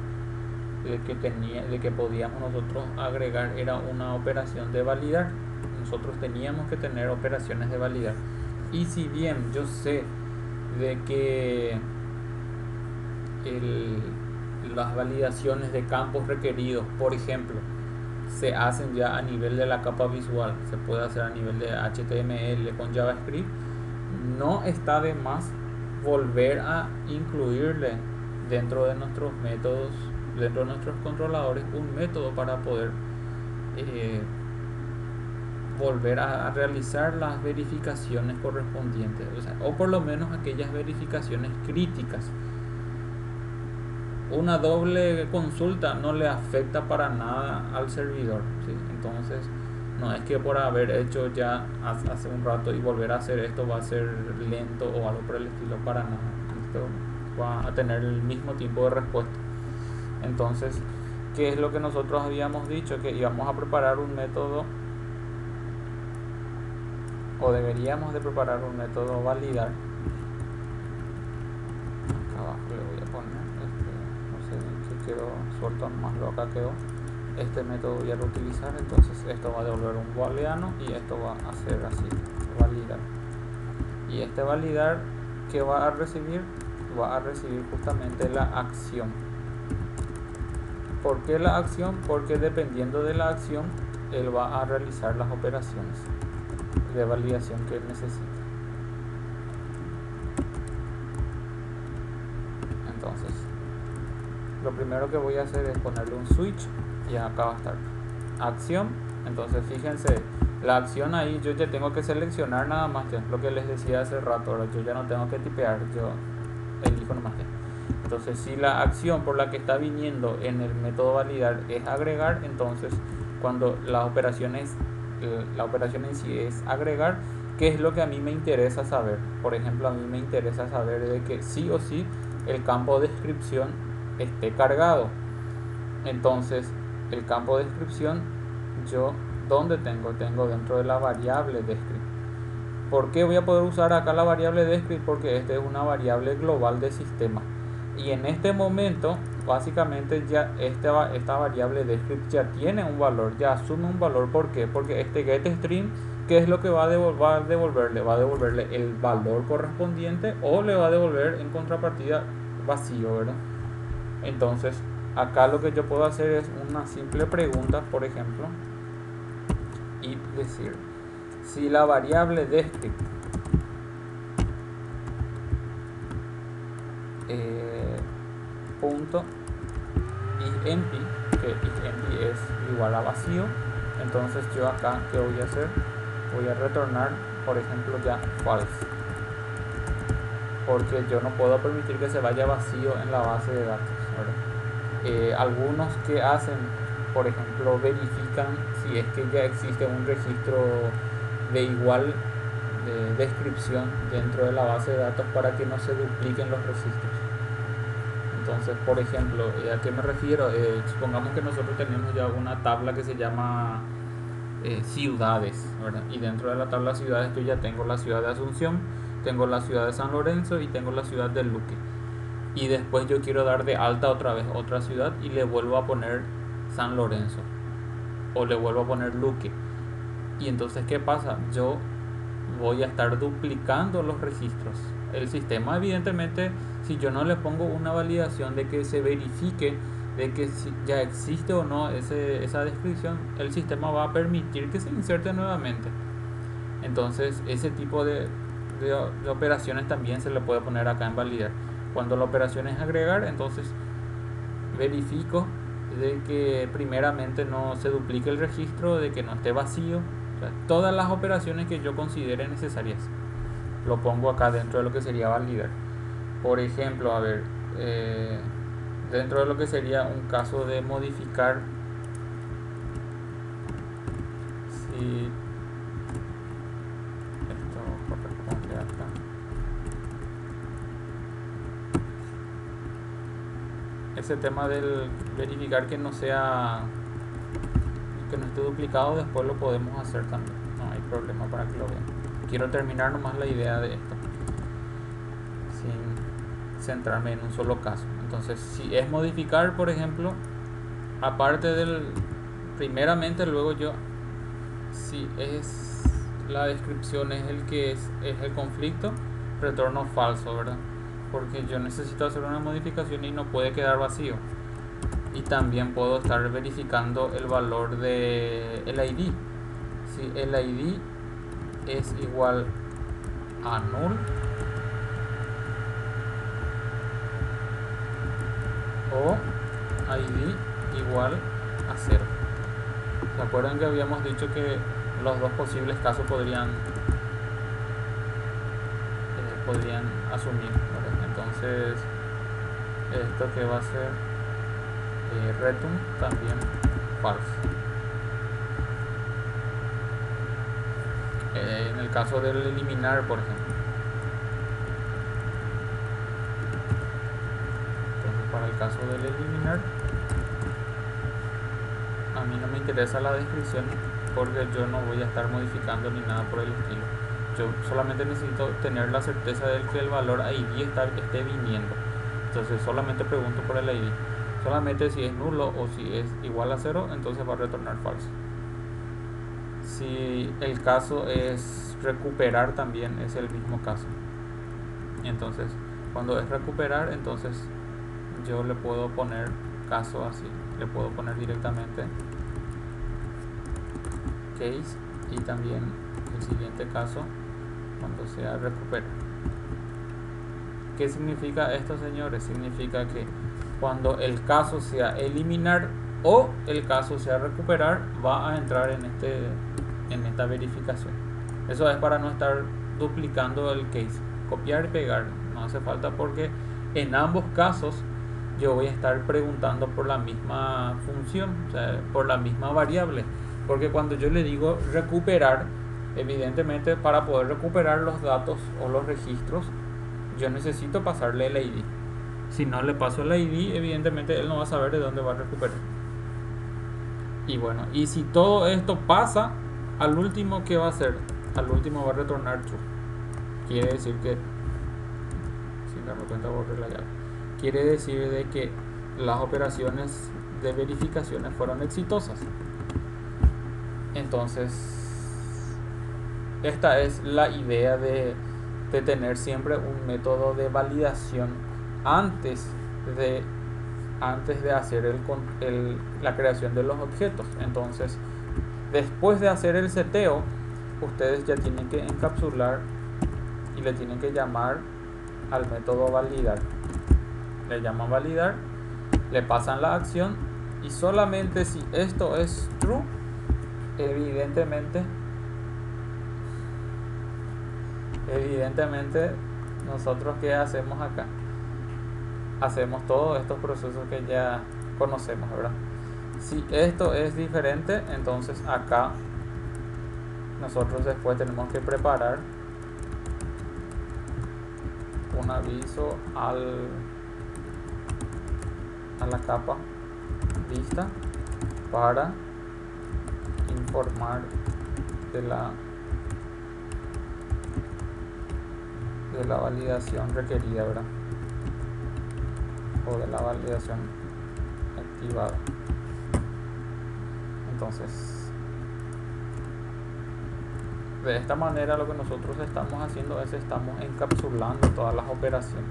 de que podíamos nosotros agregar era una operación de validar. Nosotros teníamos que tener operaciones de validar. Y si bien yo sé de que las validaciones de campos requeridos, por ejemplo, se hacen ya a nivel de la capa visual, se puede hacer a nivel de HTML con JavaScript, no está de más volver a incluirle dentro de nuestros métodos, dentro de nuestros controladores, un método para poder volver a realizar las verificaciones correspondientes, o por lo menos aquellas verificaciones críticas. Una doble consulta no le afecta para nada al servidor, ¿sí? Entonces no es que por haber hecho ya hace un rato y volver a hacer esto va a ser lento o algo por el estilo, para nada. Esto va a tener el mismo tiempo de respuesta. Entonces, ¿qué es lo que nosotros habíamos dicho? Que íbamos a preparar un método, o deberíamos de preparar un método validar. Acá abajo le voy a poner no sé qué quedó suelto, más lo acá quedó. Este método voy a reutilizar, entonces esto va a devolver un booleano y esto va a ser así, validar. Y este validar, ¿qué va a recibir? Va a recibir justamente la acción. ¿Por qué la acción? Porque dependiendo de la acción él va a realizar las operaciones de validación que él necesita. Entonces lo primero que voy a hacer es ponerle un switch y acá va a estar acción. Entonces fíjense, la acción ahí yo ya tengo que seleccionar nada más, que es lo que les decía hace rato. Ahora yo ya no tengo que tipear, yo elijo nomás ya. Entonces si la acción por la que está viniendo en el método validar es agregar, entonces cuando la operación en sí es agregar, ¿qué es lo que a mí me interesa saber? Por ejemplo, a mí me interesa saber de que sí o sí el campo de descripción esté cargado. Entonces el campo de descripción yo ¿dónde tengo dentro de la variable descript. ¿Por qué voy a poder usar acá la variable descript? Porque esta es una variable global de sistema y en este momento básicamente ya esta variable descript ya tiene un valor, ya asume un valor. ¿Por qué? Porque este getString, ¿qué es lo que va a devolverle? Va a devolverle el valor correspondiente o le va a devolver en contrapartida vacío, ¿verdad? Entonces acá lo que yo puedo hacer es una simple pregunta, por ejemplo, y decir si la variable descript punto isEmpty, que isEmpty es igual a vacío, entonces yo acá ¿qué voy a hacer? Voy a retornar, por ejemplo, ya false, porque yo no puedo permitir que se vaya vacío en la base de datos, ¿verdad? Algunos que hacen, por ejemplo, verifican si es que ya existe un registro de igual descripción dentro de la base de datos para que no se dupliquen los registros. Entonces, por ejemplo, ¿a qué me refiero? Supongamos que nosotros tenemos ya una tabla que se llama ciudades, ¿verdad? Y dentro de la tabla ciudades yo ya tengo la ciudad de Asunción, tengo la ciudad de San Lorenzo y tengo la ciudad de Luque. Y después yo quiero dar de alta otra vez otra ciudad y le vuelvo a poner San Lorenzo o le vuelvo a poner Luque. Y entonces, ¿qué pasa? Yo voy a estar duplicando los registros. El sistema, evidentemente, si yo no le pongo una validación de que se verifique de que si ya existe o no esa descripción, el sistema va a permitir que se inserte nuevamente. Entonces ese tipo de operaciones también se le puede poner acá en validar. Cuando la operación es agregar, entonces verifico de que primeramente no se duplique el registro, de que no esté vacío. O sea, todas las operaciones que yo considere necesarias lo pongo acá dentro de lo que sería validar. Por ejemplo, a ver, dentro de lo que sería un caso de modificar, si esto corresponde acá, ese tema del verificar que no sea, que no esté duplicado, después lo podemos hacer también, no hay problema para que lo vean. Quiero terminar nomás la idea de esto sin centrarme en un solo caso. Entonces, si es modificar, por ejemplo, aparte del primeramente, luego yo, si es la descripción es el que es el conflicto, retorno falso, ¿verdad? Porque yo necesito hacer una modificación y no puede quedar vacío. Y también puedo estar verificando el valor de el ID. Si el ID es igual a null o ID igual a 0. ¿Se acuerdan que habíamos dicho que los dos posibles casos podrían asumir? ¿Vale? Entonces, esto que va a ser return también false. En el caso del eliminar, por ejemplo. Entonces, para el caso del eliminar, a mí no me interesa la descripción porque yo no voy a estar modificando ni nada por el estilo. Yo solamente necesito tener la certeza de que el valor ID esté viniendo. Entonces solamente pregunto por el ID. Solamente si es nulo o si es igual a 0, entonces va a retornar falso. Si el caso es recuperar, también es el mismo caso. Entonces cuando es recuperar, entonces yo le puedo poner caso así. Le puedo poner directamente case y también el siguiente caso cuando sea recuperar. ¿Qué significa esto, señores? Significa que cuando el caso sea eliminar o el caso sea recuperar, va a entrar en esta verificación. Eso es para no estar duplicando el case. Copiar y pegar no hace falta porque en ambos casos yo voy a estar preguntando por la misma función, o sea, por la misma variable. Porque cuando yo le digo recuperar, evidentemente para poder recuperar los datos o los registros, yo necesito pasarle el ID. Si no le paso el ID, evidentemente él no va a saber de dónde va a recuperar. Y bueno, y si todo esto pasa, al último, ¿qué va a hacer? Al último va a retornar true. Quiere decir que, sin darme cuenta, borré la llave. Quiere decir de que las operaciones de verificaciones fueron exitosas. Entonces, esta es la idea de tener siempre un método de validación antes de hacer la creación de los objetos. Entonces, después de hacer el seteo, ustedes ya tienen que encapsular y le tienen que llamar al método validar. Le llaman validar, le pasan la acción y solamente si esto es true, evidentemente nosotros ¿qué hacemos acá? Hacemos todos estos procesos que ya conocemos, ¿verdad? Si esto es diferente, entonces acá nosotros después tenemos que preparar un aviso a la capa vista para informar de la validación requerida, ¿verdad? O de la validación activada. Entonces, de esta manera lo que nosotros estamos haciendo es estamos encapsulando todas las operaciones.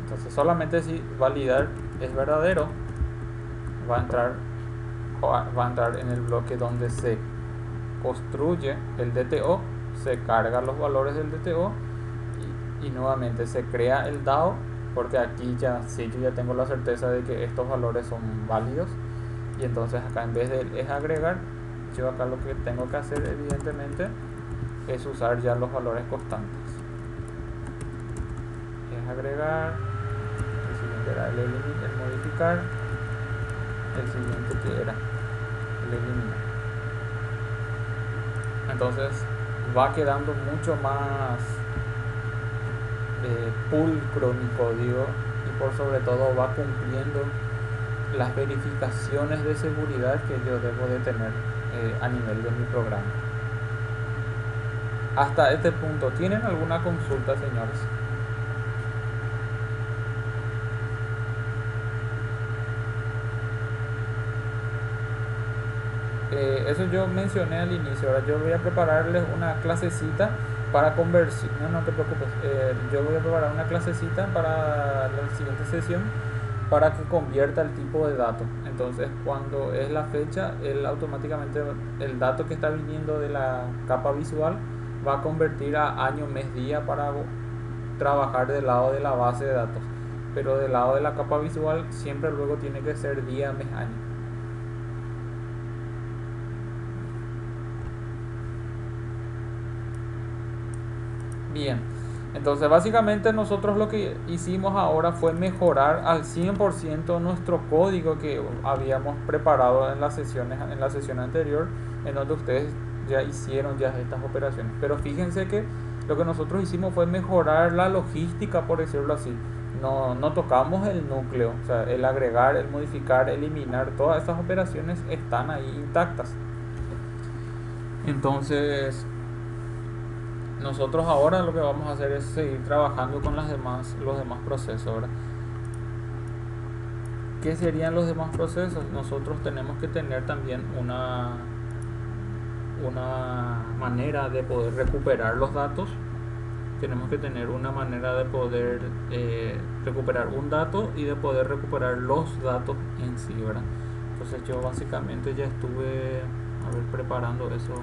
Entonces solamente si validar es verdadero, va a entrar en el bloque donde se construye el DTO, se cargan los valores del DTO y nuevamente se crea el DAO porque aquí ya sí, yo ya tengo la certeza de que estos valores son válidos, y entonces acá en vez de es agregar, yo acá lo que tengo que hacer evidentemente es usar ya los valores constantes. Es agregar, el siguiente era el modificar, el siguiente que era el eliminar. Entonces va quedando mucho más pulcro mi código, y por sobre todo va cumpliendo las verificaciones de seguridad que yo debo de tener a nivel de mi programa. Hasta este punto, ¿tienen alguna consulta, señores? Eso yo mencioné al inicio. Ahora yo voy a prepararles una clasecita para conversión. No, no te preocupes. Yo voy a preparar una clasecita para la siguiente sesión para que convierta el tipo de dato. Entonces, cuando es la fecha, él automáticamente el dato que está viniendo de la capa visual va a convertir a año, mes, día para trabajar del lado de la base de datos. Pero del lado de la capa visual siempre luego tiene que ser día, mes, año. Bien, entonces básicamente nosotros lo que hicimos ahora fue mejorar al 100% nuestro código que habíamos preparado en las sesiones, en la sesión anterior, en donde ustedes ya hicieron ya estas operaciones. Pero fíjense que lo que nosotros hicimos fue mejorar la logística, por decirlo así. No tocamos el núcleo, o sea, el agregar, el modificar, eliminar, todas estas operaciones están ahí intactas. Entonces, nosotros ahora lo que vamos a hacer es seguir trabajando con los demás procesos, ¿verdad? ¿Qué serían los demás procesos? Nosotros tenemos que tener también una manera de poder recuperar los datos. Tenemos que tener una manera de poder recuperar un dato y de poder recuperar los datos en sí, ¿verdad? Entonces yo básicamente ya estuve preparando eso,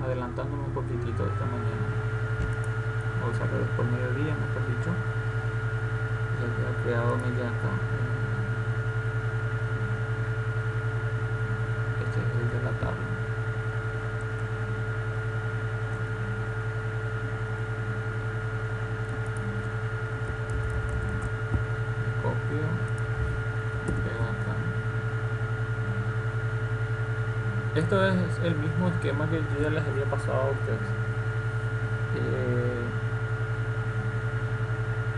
adelantándome un poquitito esta mañana. O sea, después mediodía, mejor dicho, ya he creado media acá. Este es el de la tabla. Copio y pego acá. Esto es el mismo esquema que yo ya les había pasado a ustedes.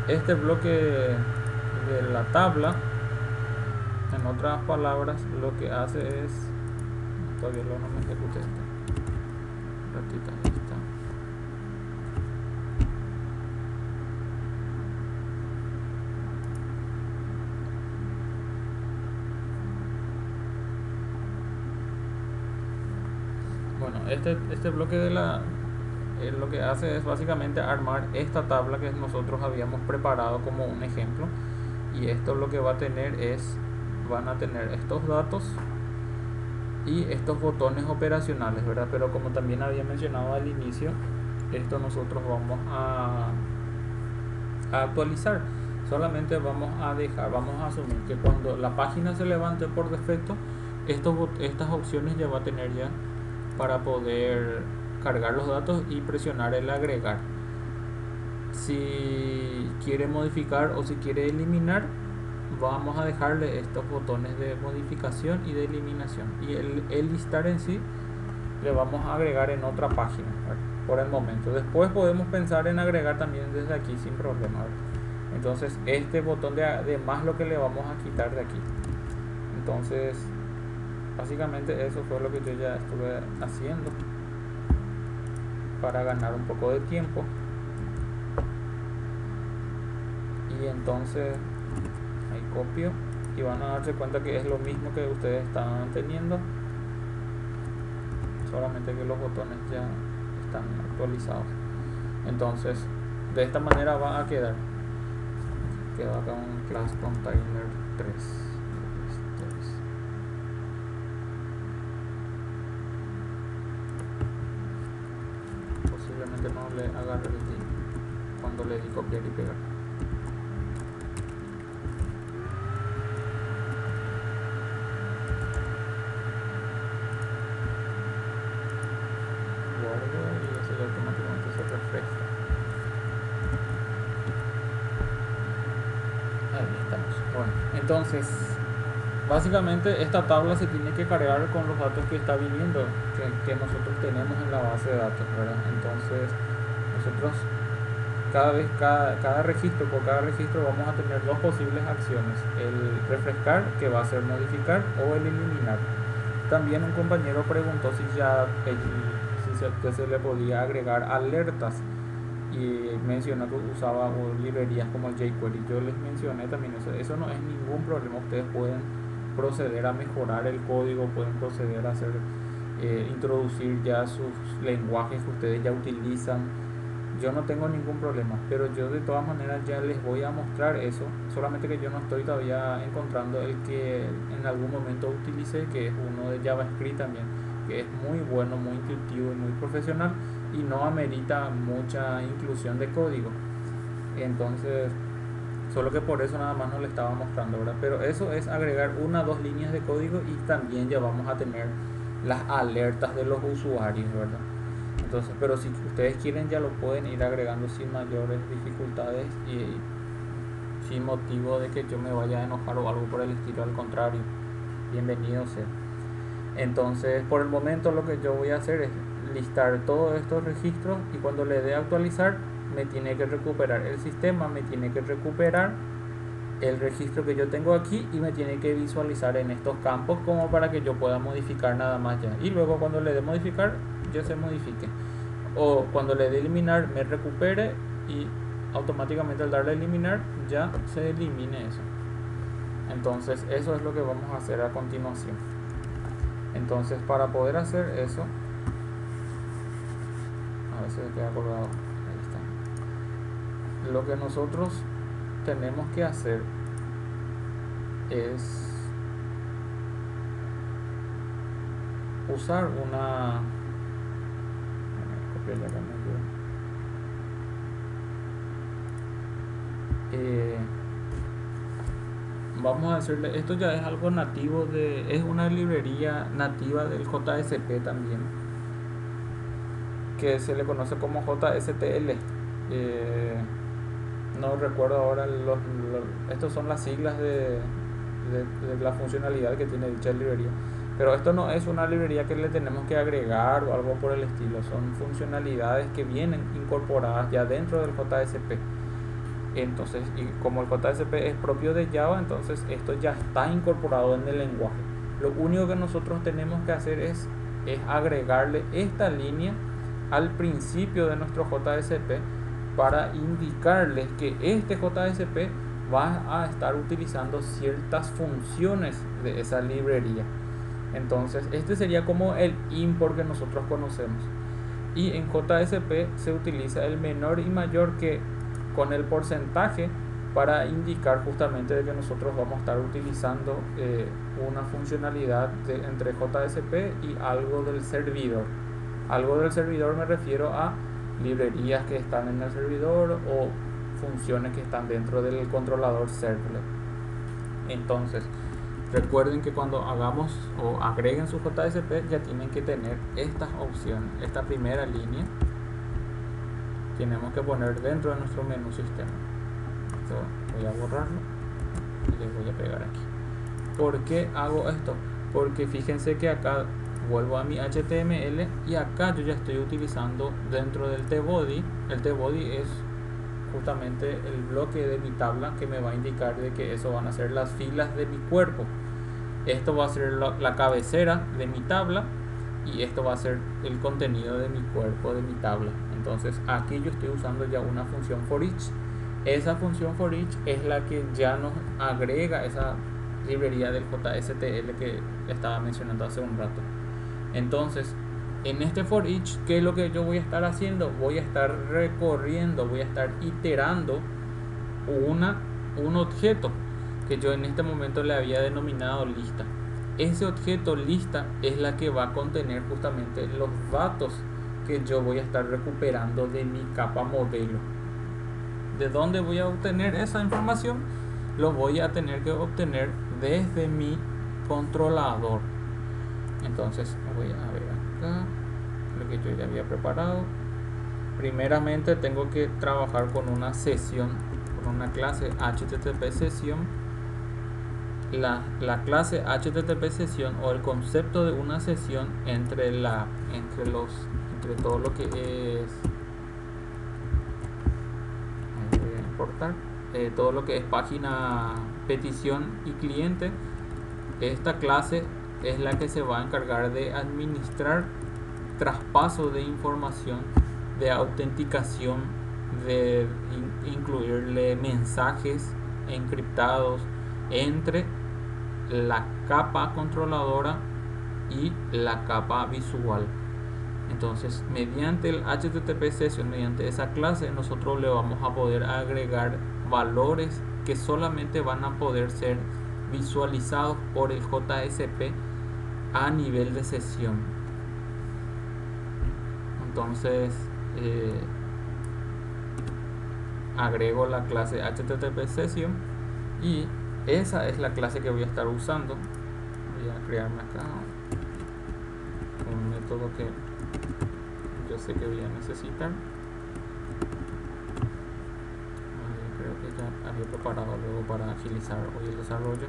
Este bloque de la tabla, en otras palabras, lo que hace es, todavía no me ejecuté esto, ratita, ahí está. Bueno, este bloque de lo que hace es básicamente armar esta tabla que nosotros habíamos preparado como un ejemplo, y esto lo que va a tener van a tener estos datos y estos botones operacionales, ¿verdad? Pero como también había mencionado al inicio, esto nosotros vamos a actualizar. Solamente vamos a asumir que cuando la página se levante por defecto, estas opciones ya va a tener ya para poder cargar los datos y presionar el agregar. Si quiere modificar o si quiere eliminar, vamos a dejarle estos botones de modificación y de eliminación, y el listar en sí le vamos a agregar en otra página, ¿verdad? Por el momento. Después podemos pensar en agregar también desde aquí sin problema, ¿verdad? Entonces este botón de más lo que le vamos a quitar de aquí. Entonces básicamente eso fue lo que yo ya estuve haciendo para ganar un poco de tiempo. Y entonces ahí copio y van a darse cuenta que es lo mismo que ustedes estaban teniendo, solamente que los botones ya están actualizados. Entonces de esta manera va a quedar acá un class container 3. Posiblemente no le agarre el link cuando le di copiar y pegar. Bueno, entonces, básicamente esta tabla se tiene que cargar con los datos que está viniendo, que nosotros tenemos en la base de datos, ¿verdad? Entonces, nosotros cada registro, por cada registro vamos a tener dos posibles acciones: el refrescar, que va a ser modificar, o el eliminar. También un compañero preguntó que se le podía agregar alertas y mencionó que usaba librerías como el jQuery. Yo les mencioné también eso no es ningún problema. Ustedes pueden proceder a mejorar el código, pueden proceder a introducir ya sus lenguajes que ustedes ya utilizan. Yo no tengo ningún problema, pero yo de todas maneras ya les voy a mostrar eso, solamente que yo no estoy todavía encontrando el que en algún momento utilicé, que es uno de JavaScript también, que es muy bueno, muy intuitivo y muy profesional y no amerita mucha inclusión de código. Entonces, solo que por eso nada más no le estaba mostrando, ¿verdad? Pero eso es agregar una o dos líneas de código y también ya vamos a tener las alertas de los usuarios, ¿verdad? Entonces, pero si ustedes quieren ya lo pueden ir agregando sin mayores dificultades y sin motivo de que yo me vaya a enojar o algo por el estilo, al contrario, bienvenido sea. Entonces, por el momento lo que yo voy a hacer es listar todos estos registros y cuando le dé a actualizar me tiene que recuperar el sistema, me tiene que recuperar el registro que yo tengo aquí y me tiene que visualizar en estos campos como para que yo pueda modificar nada más ya. Y luego cuando le dé modificar ya se modifique. O cuando le dé eliminar me recupere y automáticamente al darle a eliminar ya se elimine eso. Entonces eso es lo que vamos a hacer a continuación. Entonces para poder hacer eso, a ver si se queda colgado, ahí está. Lo que nosotros tenemos que hacer es usar una vamos a decirle, esto ya es algo nativo es una librería nativa del JSP también, que se le conoce como JSTL. No recuerdo ahora estos son las siglas de la funcionalidad que tiene dicha librería, pero esto no es una librería que le tenemos que agregar o algo por el estilo, son funcionalidades que vienen incorporadas ya dentro del JSP. Entonces, y como el JSP es propio de Java, entonces esto ya está incorporado en el lenguaje. Lo único que nosotros tenemos que hacer es agregarle esta línea al principio de nuestro JSP para indicarles que este JSP va a estar utilizando ciertas funciones de esa librería. Entonces este sería como el import que nosotros conocemos, y en JSP se utiliza el menor y mayor que con el porcentaje para indicar justamente de que nosotros vamos a estar utilizando una funcionalidad entre JSP y algo del servidor. Algo del servidor me refiero a librerías que están en el servidor o funciones que están dentro del controlador servlet. Entonces recuerden que cuando hagamos o agreguen su JSP ya tienen que tener estas opciones. Esta primera línea tenemos que poner dentro de nuestro menú sistema. Esto voy a borrarlo y le voy a pegar aquí. ¿Por qué hago esto? Porque fíjense que acá vuelvo a mi HTML y acá yo ya estoy utilizando dentro del tbody. El tbody es justamente el bloque de mi tabla que me va a indicar de que eso van a ser las filas de mi cuerpo. Esto va a ser la cabecera de mi tabla y esto va a ser el contenido de mi cuerpo, de mi tabla. Entonces aquí yo estoy usando ya una función for each. Esa función for each es la que ya nos agrega esa librería del JSTL que estaba mencionando hace un rato. Entonces en este for each, ¿qué es lo que yo voy a estar haciendo? Voy a estar recorriendo, voy a estar iterando un objeto que yo en este momento le había denominado lista. Ese objeto lista es la que va a contener justamente los datos que yo voy a estar recuperando de mi capa modelo. ¿De dónde voy a obtener esa información? Lo voy a tener que obtener desde mi controlador. Entonces voy a ver acá lo que yo ya había preparado. Primeramente tengo que trabajar con una sesión, con una clase HTTP sesión, la clase HTTP sesión o el concepto de una sesión entre todo lo que es voy a importar todo lo que es página, petición y cliente. Esta clase es la que se va a encargar de administrar traspaso de información, de autenticación, de incluirle mensajes encriptados entre la capa controladora y la capa visual. Entonces, mediante el HTTP Session, mediante esa clase, nosotros le vamos a poder agregar valores que solamente van a poder ser visualizados por el JSP a nivel de sesión. Entonces, agrego la clase HTTP Session y esa es la clase que voy a estar usando. Voy a crearme acá un método que yo sé que voy a necesitar. Creo que ya había preparado luego para agilizar hoy el desarrollo,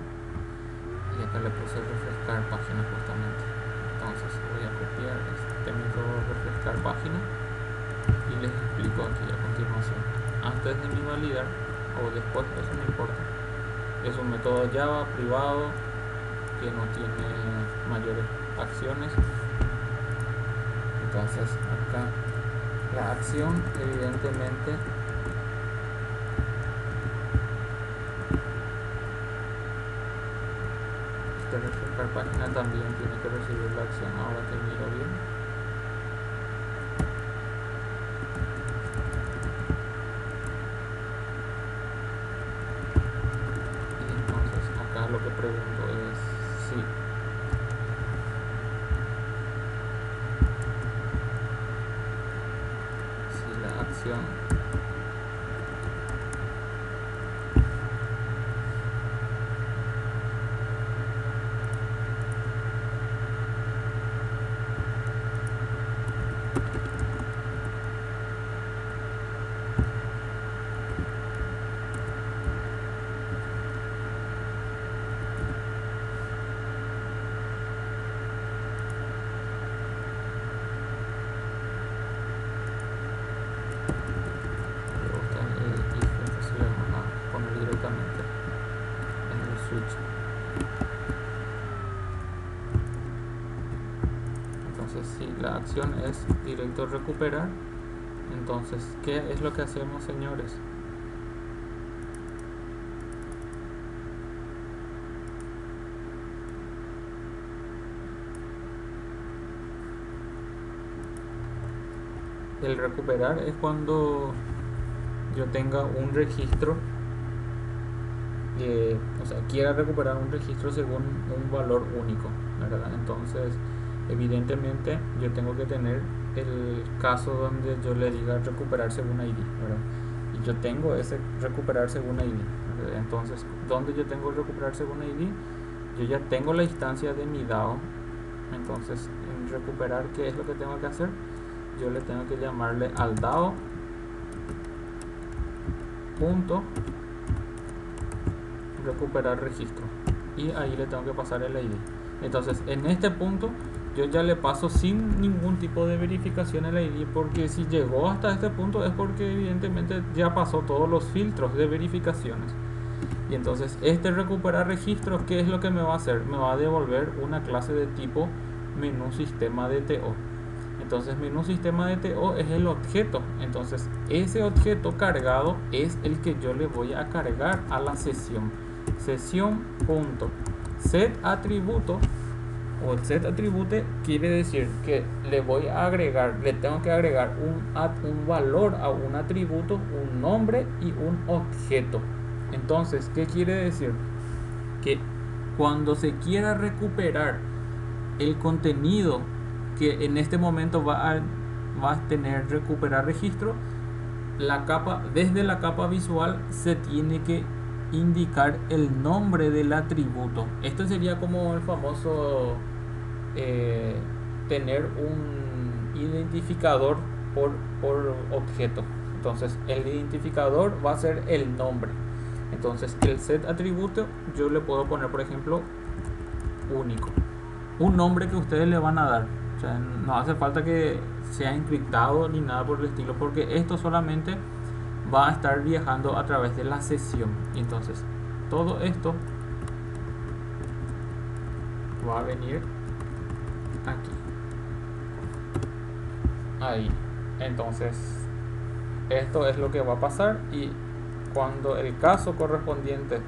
y acá le puse refrescar página justamente. Entonces voy a copiar este método refrescar página y les explico aquí a continuación. Antes de mi validar o después, eso no importa. Es un método Java privado que no tiene mayores acciones. Entonces acá la acción evidentemente refrescar página también tiene que recibir la acción. Ahora que miro bien, y entonces acá lo que pregunto es si la acción switch. Entonces si la acción es directo recuperar, entonces ¿qué es lo que hacemos, señores? El recuperar es cuando yo tenga un registro, o sea, quiera recuperar un registro según un valor único, ¿verdad? Entonces, evidentemente, yo tengo que tener el caso donde yo le diga recuperar según ID, ¿verdad? Y yo tengo ese recuperar según ID, ¿verdad? Entonces, donde yo tengo recuperar según ID, yo ya tengo la instancia de mi DAO. Entonces, en recuperar, ¿qué es lo que tengo que hacer? Yo le tengo que llamarle al DAO punto recuperar registro, y ahí le tengo que pasar el ID. Entonces en este punto yo ya le paso sin ningún tipo de verificación el ID, porque si llegó hasta este punto es porque evidentemente ya pasó todos los filtros de verificaciones. Y entonces este recuperar registros, ¿qué es lo que me va a hacer? Me va a devolver una clase de tipo menú sistema DTO. Entonces menú sistema DTO es el objeto. Entonces ese objeto cargado es el que yo le voy a cargar a la sesión. Sesión.set atributo o set attribute quiere decir que le voy a agregar, le tengo que agregar un valor a un atributo, un nombre y un objeto. Entonces, ¿qué quiere decir? Que cuando se quiera recuperar el contenido que en este momento va a tener recuperar registro, la capa, desde la capa visual se tiene que indicar el nombre del atributo. Esto sería como el famoso tener un identificador por objeto. Entonces el identificador va a ser el nombre. Entonces el set atributo yo le puedo poner, por ejemplo, único, un nombre que ustedes le van a dar. O sea, no hace falta que sea encriptado ni nada por el estilo, porque esto solamente va a estar viajando a través de la sesión. Y entonces todo esto va a venir aquí, ahí. Entonces esto es lo que va a pasar, y cuando el caso correspondiente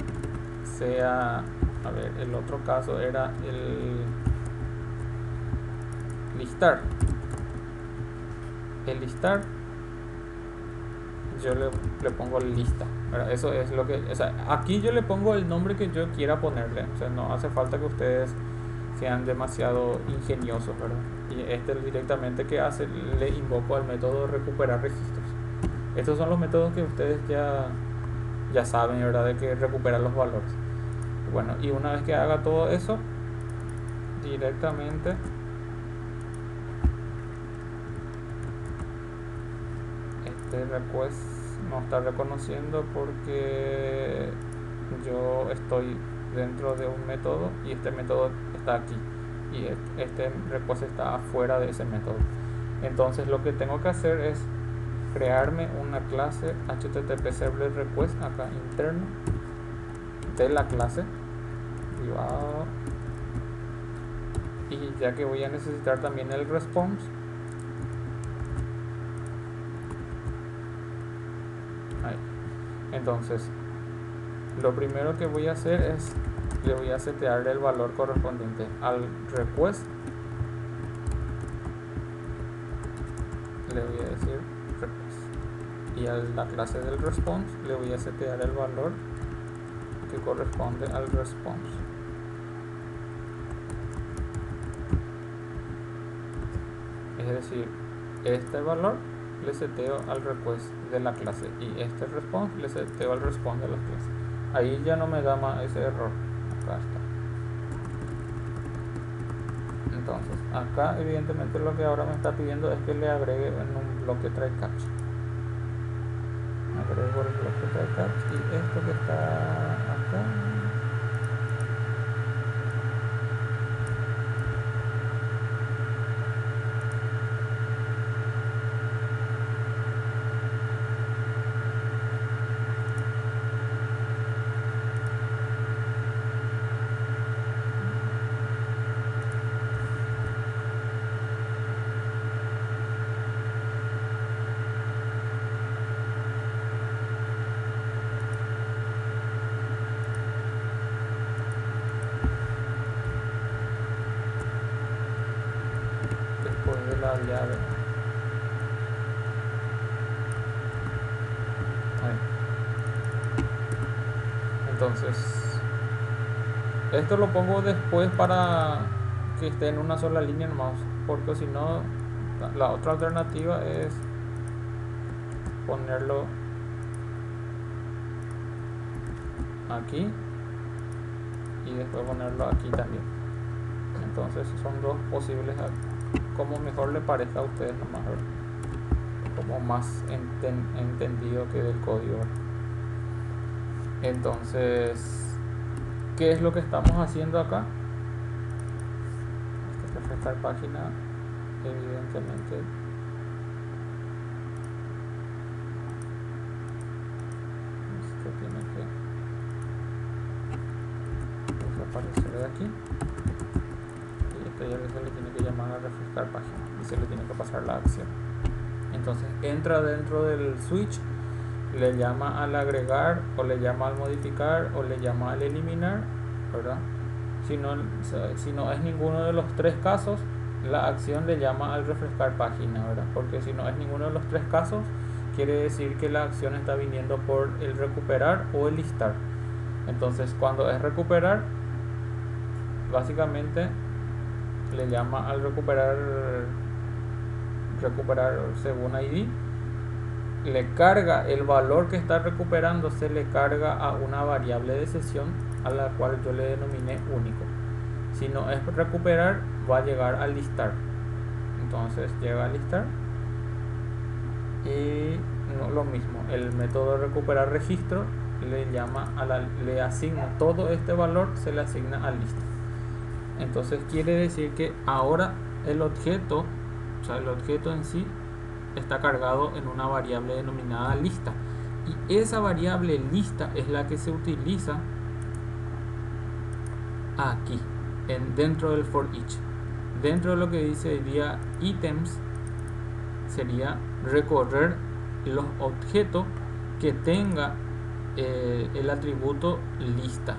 sea, a ver, el otro caso era el listar. El listar, yo le pongo lista, ¿verdad? Eso es lo que, o sea, aquí yo le pongo el nombre que yo quiera ponerle. O sea, no hace falta que ustedes sean demasiado ingeniosos, ¿verdad? Y este directamente que hace, le invoco al método recuperar registros. Estos son los métodos que ustedes ya saben, ¿verdad? De que recuperan los valores. Bueno, y una vez que haga todo eso, directamente este request no está reconociendo porque yo estoy dentro de un método y este método está aquí, y este request está afuera de ese método. Entonces lo que tengo que hacer es crearme una clase HTTP Servlet Request acá interno de la clase privado, y ya que voy a necesitar también el response, ahí. Entonces lo primero que voy a hacer es le voy a setear el valor correspondiente al request. Le voy a decir request, y a la clase del response le voy a setear el valor que corresponde al response. Es decir, este valor le seteo al request de la clase y este response le seteo al response de la clase. Ahí ya no me da más ese error. Acá está. Entonces acá evidentemente lo que ahora me está pidiendo es que le agregue en un bloque try catch. Agrego el bloque try catch y esto que está acá, después de la llave. Ahí. Entonces esto lo pongo después para que esté en una sola línea nomás, porque si no, la otra alternativa es ponerlo aquí y después ponerlo aquí también. Entonces son dos posibles, como mejor le parezca a ustedes nomás, ¿verdad? Como más entendido que del código. Entonces, ¿qué es lo que estamos haciendo acá? Refrescar página, evidentemente esto tiene que desaparecer de aquí, y esto ya se le tiene que llamar a refrescar página y se le tiene que pasar la acción. Entonces entra dentro del switch, le llama al agregar, o le llama al modificar, o le llama al eliminar, ¿verdad? Si no es ninguno de los tres casos, la acción le llama al refrescar página, ¿verdad? Porque si no es ninguno de los tres casos, quiere decir que la acción está viniendo por el recuperar o el listar. Entonces cuando es recuperar, básicamente le llama al recuperar según ID, le carga el valor que está recuperando, se le carga a una variable de sesión a la cual yo le denominé único. Si no es recuperar, va a llegar al listar. Entonces llega al listar y no, lo mismo, el método recuperar registro le asigna todo este valor, se le asigna a lista. Entonces quiere decir que ahora el objeto, o sea, el objeto en sí está cargado en una variable denominada lista, y esa variable lista es la que se utiliza aquí dentro del for each. Dentro de lo que dice día items sería recorrer los objetos que tenga el atributo lista.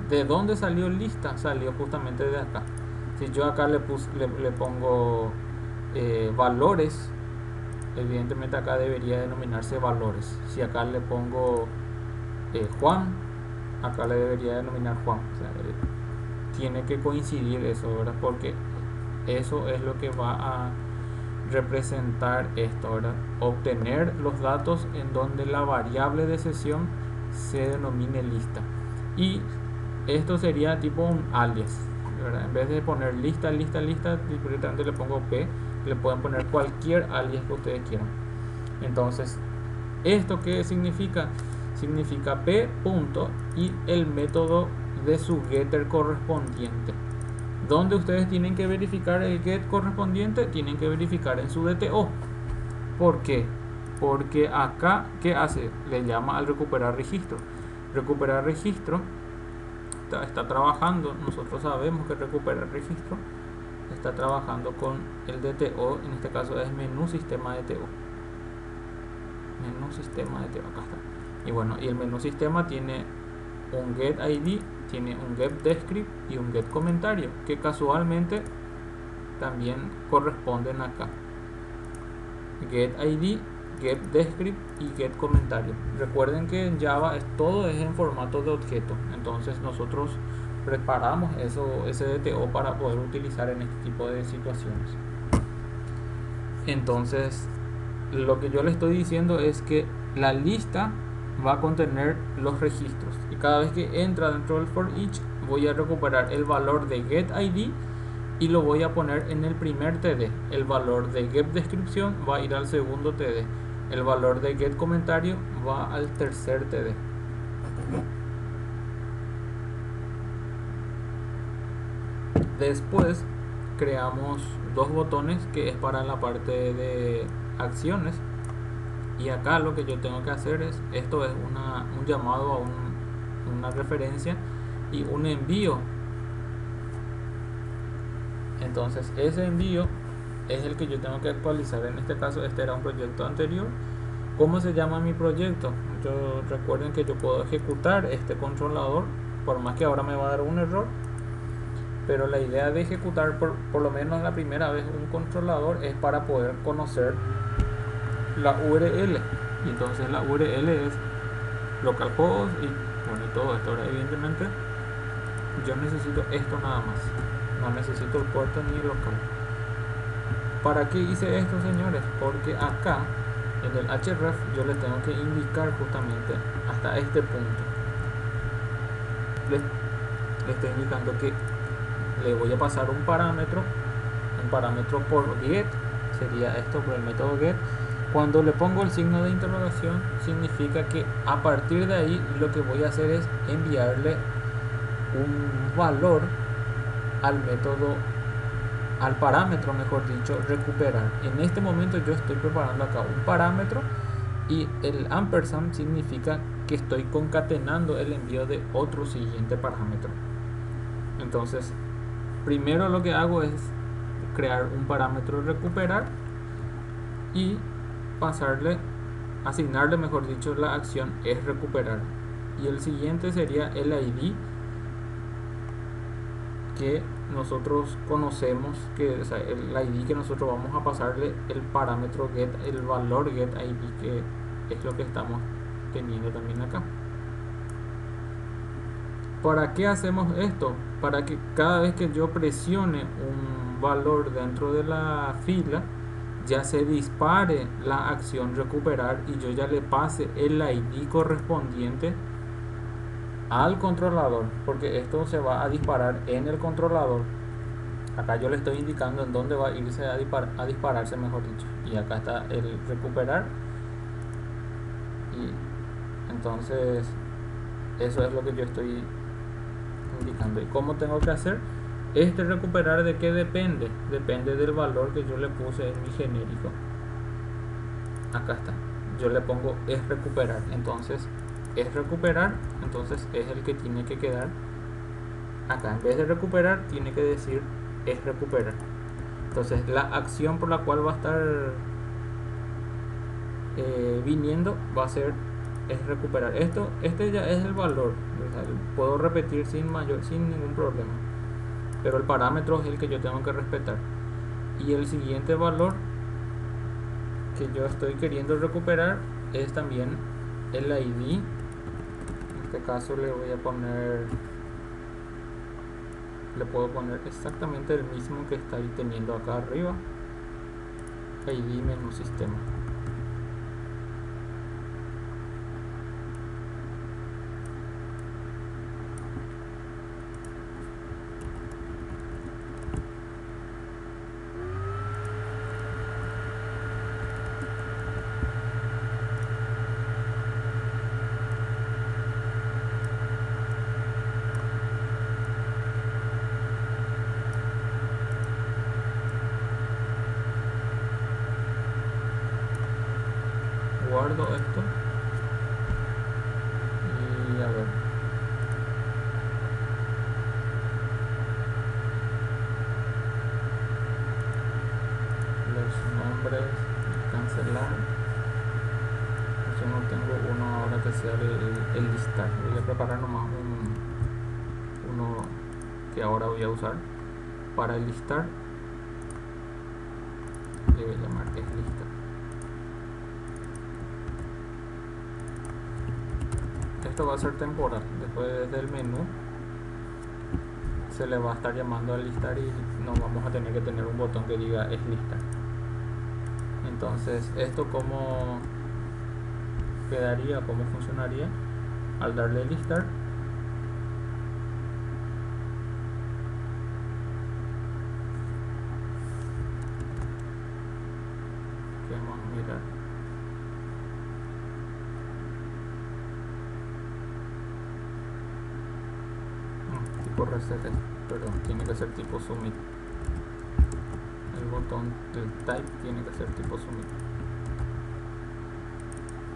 ¿De dónde salió lista? Salió justamente de acá. Si yo acá le pongo valores, evidentemente acá debería denominarse valores. Si acá le pongo Juan, acá le debería denominar Juan. O sea, tiene que coincidir eso, ¿verdad? Porque eso es lo que va a representar esto, ¿verdad? Obtener los datos en donde la variable de sesión se denomine lista. Y esto sería tipo un alias, ¿verdad? En vez de poner lista, directamente le pongo P. Le pueden poner cualquier alias que ustedes quieran. Entonces, ¿esto qué significa? Significa P punto y el método de su getter correspondiente. Donde ustedes tienen que verificar el get correspondiente, tienen que verificar en su DTO. ¿Por qué? Porque acá, ¿qué hace? Le llama al recuperar registro. Recuperar registro está trabajando, nosotros sabemos que recuperar registro está trabajando con el DTO, en este caso es menú sistema DTO. Menú sistema DTO, acá está. Y bueno, y el menú sistema tiene un get ID, tiene un get descript y un get comentario, que casualmente también corresponden acá. Get ID, get descript y get comentario. Recuerden que en Java todo es en formato de objeto, entonces nosotros preparamos ese DTO para poder utilizar en este tipo de situaciones. Entonces lo que yo le estoy diciendo es que la lista va a contener los registros, y cada vez que entra dentro del for each voy a recuperar el valor de get ID y lo voy a poner en el primer TD. El valor de get descripción va a ir al segundo TD. El valor de get comentario va al tercer TD. Después creamos dos botones que es para la parte de acciones, y acá lo que yo tengo que hacer es, esto es un llamado a una referencia y un envío. Entonces ese envío es el que yo tengo que actualizar. En este caso este era un proyecto anterior. ¿Cómo se llama mi proyecto? Recuerden que yo puedo ejecutar este controlador, por más que ahora me va a dar un error, pero la idea de ejecutar por lo menos la primera vez un controlador es para poder conocer la URL. Y entonces la URL es localhost y bueno, y todo esto. Ahora evidentemente yo necesito esto nada más, no necesito el puerto ni el local. ¿Para qué hice esto, señores? Porque acá en el href yo le tengo que indicar justamente hasta este punto. Le estoy indicando que le voy a pasar un parámetro por get, sería esto por el método get. Cuando le pongo el signo de interrogación significa que a partir de ahí lo que voy a hacer es enviarle un valor al método, al parámetro, mejor dicho, recuperar. En este momento yo estoy preparando acá un parámetro y el ampersand significa que estoy concatenando el envío de otro siguiente parámetro. Entonces primero lo que hago es crear un parámetro recuperar y asignarle, mejor dicho, la acción es recuperar, y el siguiente sería el ID que nosotros conocemos, o sea, el ID que nosotros vamos a pasarle el parámetro get, el valor get ID, que es lo que estamos teniendo también acá. ¿Para qué hacemos esto? Para que cada vez que yo presione un valor dentro de la fila ya se dispare la acción recuperar y yo ya le pase el ID correspondiente al controlador, porque esto se va a disparar en el controlador. Acá yo le estoy indicando en dónde va a irse a dispararse, mejor dicho, y acá está el recuperar. Y entonces Eso es lo que yo estoy indicando. ¿Y cómo tengo que hacer? Este recuperar, ¿de qué depende? Depende del valor que yo le puse en mi genérico. Acá está. Yo le pongo es recuperar. Entonces es el que tiene que quedar acá. En vez de recuperar, tiene que decir es recuperar. Entonces la acción por la cual va a estar viniendo va a ser es recuperar. Este ya es el valor. O sea, puedo repetir sin ningún problema. Pero el parámetro es el que yo tengo que respetar. Y el siguiente valor que yo estoy queriendo recuperar es también el ID. En este caso le puedo poner exactamente el mismo que está ahí teniendo acá arriba, ID menú sistema. Guardo esto y a ver, los nombres, cancelar. Yo no tengo uno ahora que sea el listar. Voy a preparar nomás uno que ahora voy a usar para el listar. Le voy a llamar es listar. Esto va a ser temporal. Después desde el menú se le va a estar llamando al listar y no vamos a tener que tener un botón que diga es listar. Entonces, esto cómo quedaría, cómo funcionaría al darle listar. Vamos a mirar. Tipo reset, perdón, tiene que ser tipo submit. El botón del type tiene que ser tipo submit.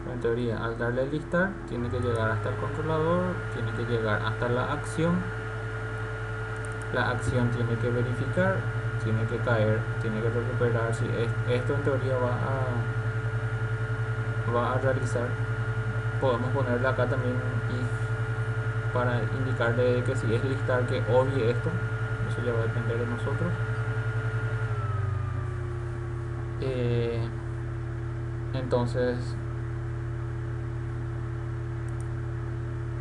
Pero en teoría, al darle listar, tiene que llegar hasta el controlador, tiene que llegar hasta la acción. La acción tiene que verificar, tiene que caer, tiene que recuperar. Si esto en teoría va a realizar. Podemos ponerle acá también if para indicarle que si es listar que obvie esto. Eso ya va a depender de nosotros. Entonces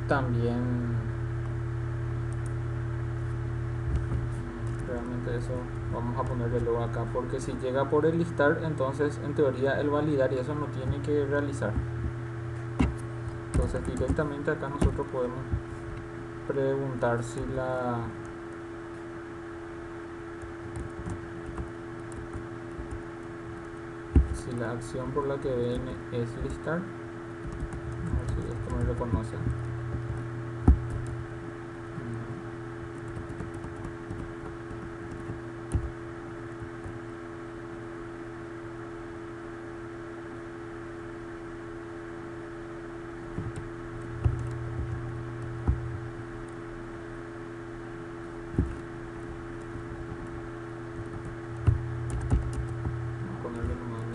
también realmente eso vamos a ponerle luego acá, porque si llega por el listar, entonces en teoría el validar y eso no tiene que realizar. Entonces directamente acá nosotros podemos preguntar si la acción por la que viene es listar. A ver si esto me reconoce.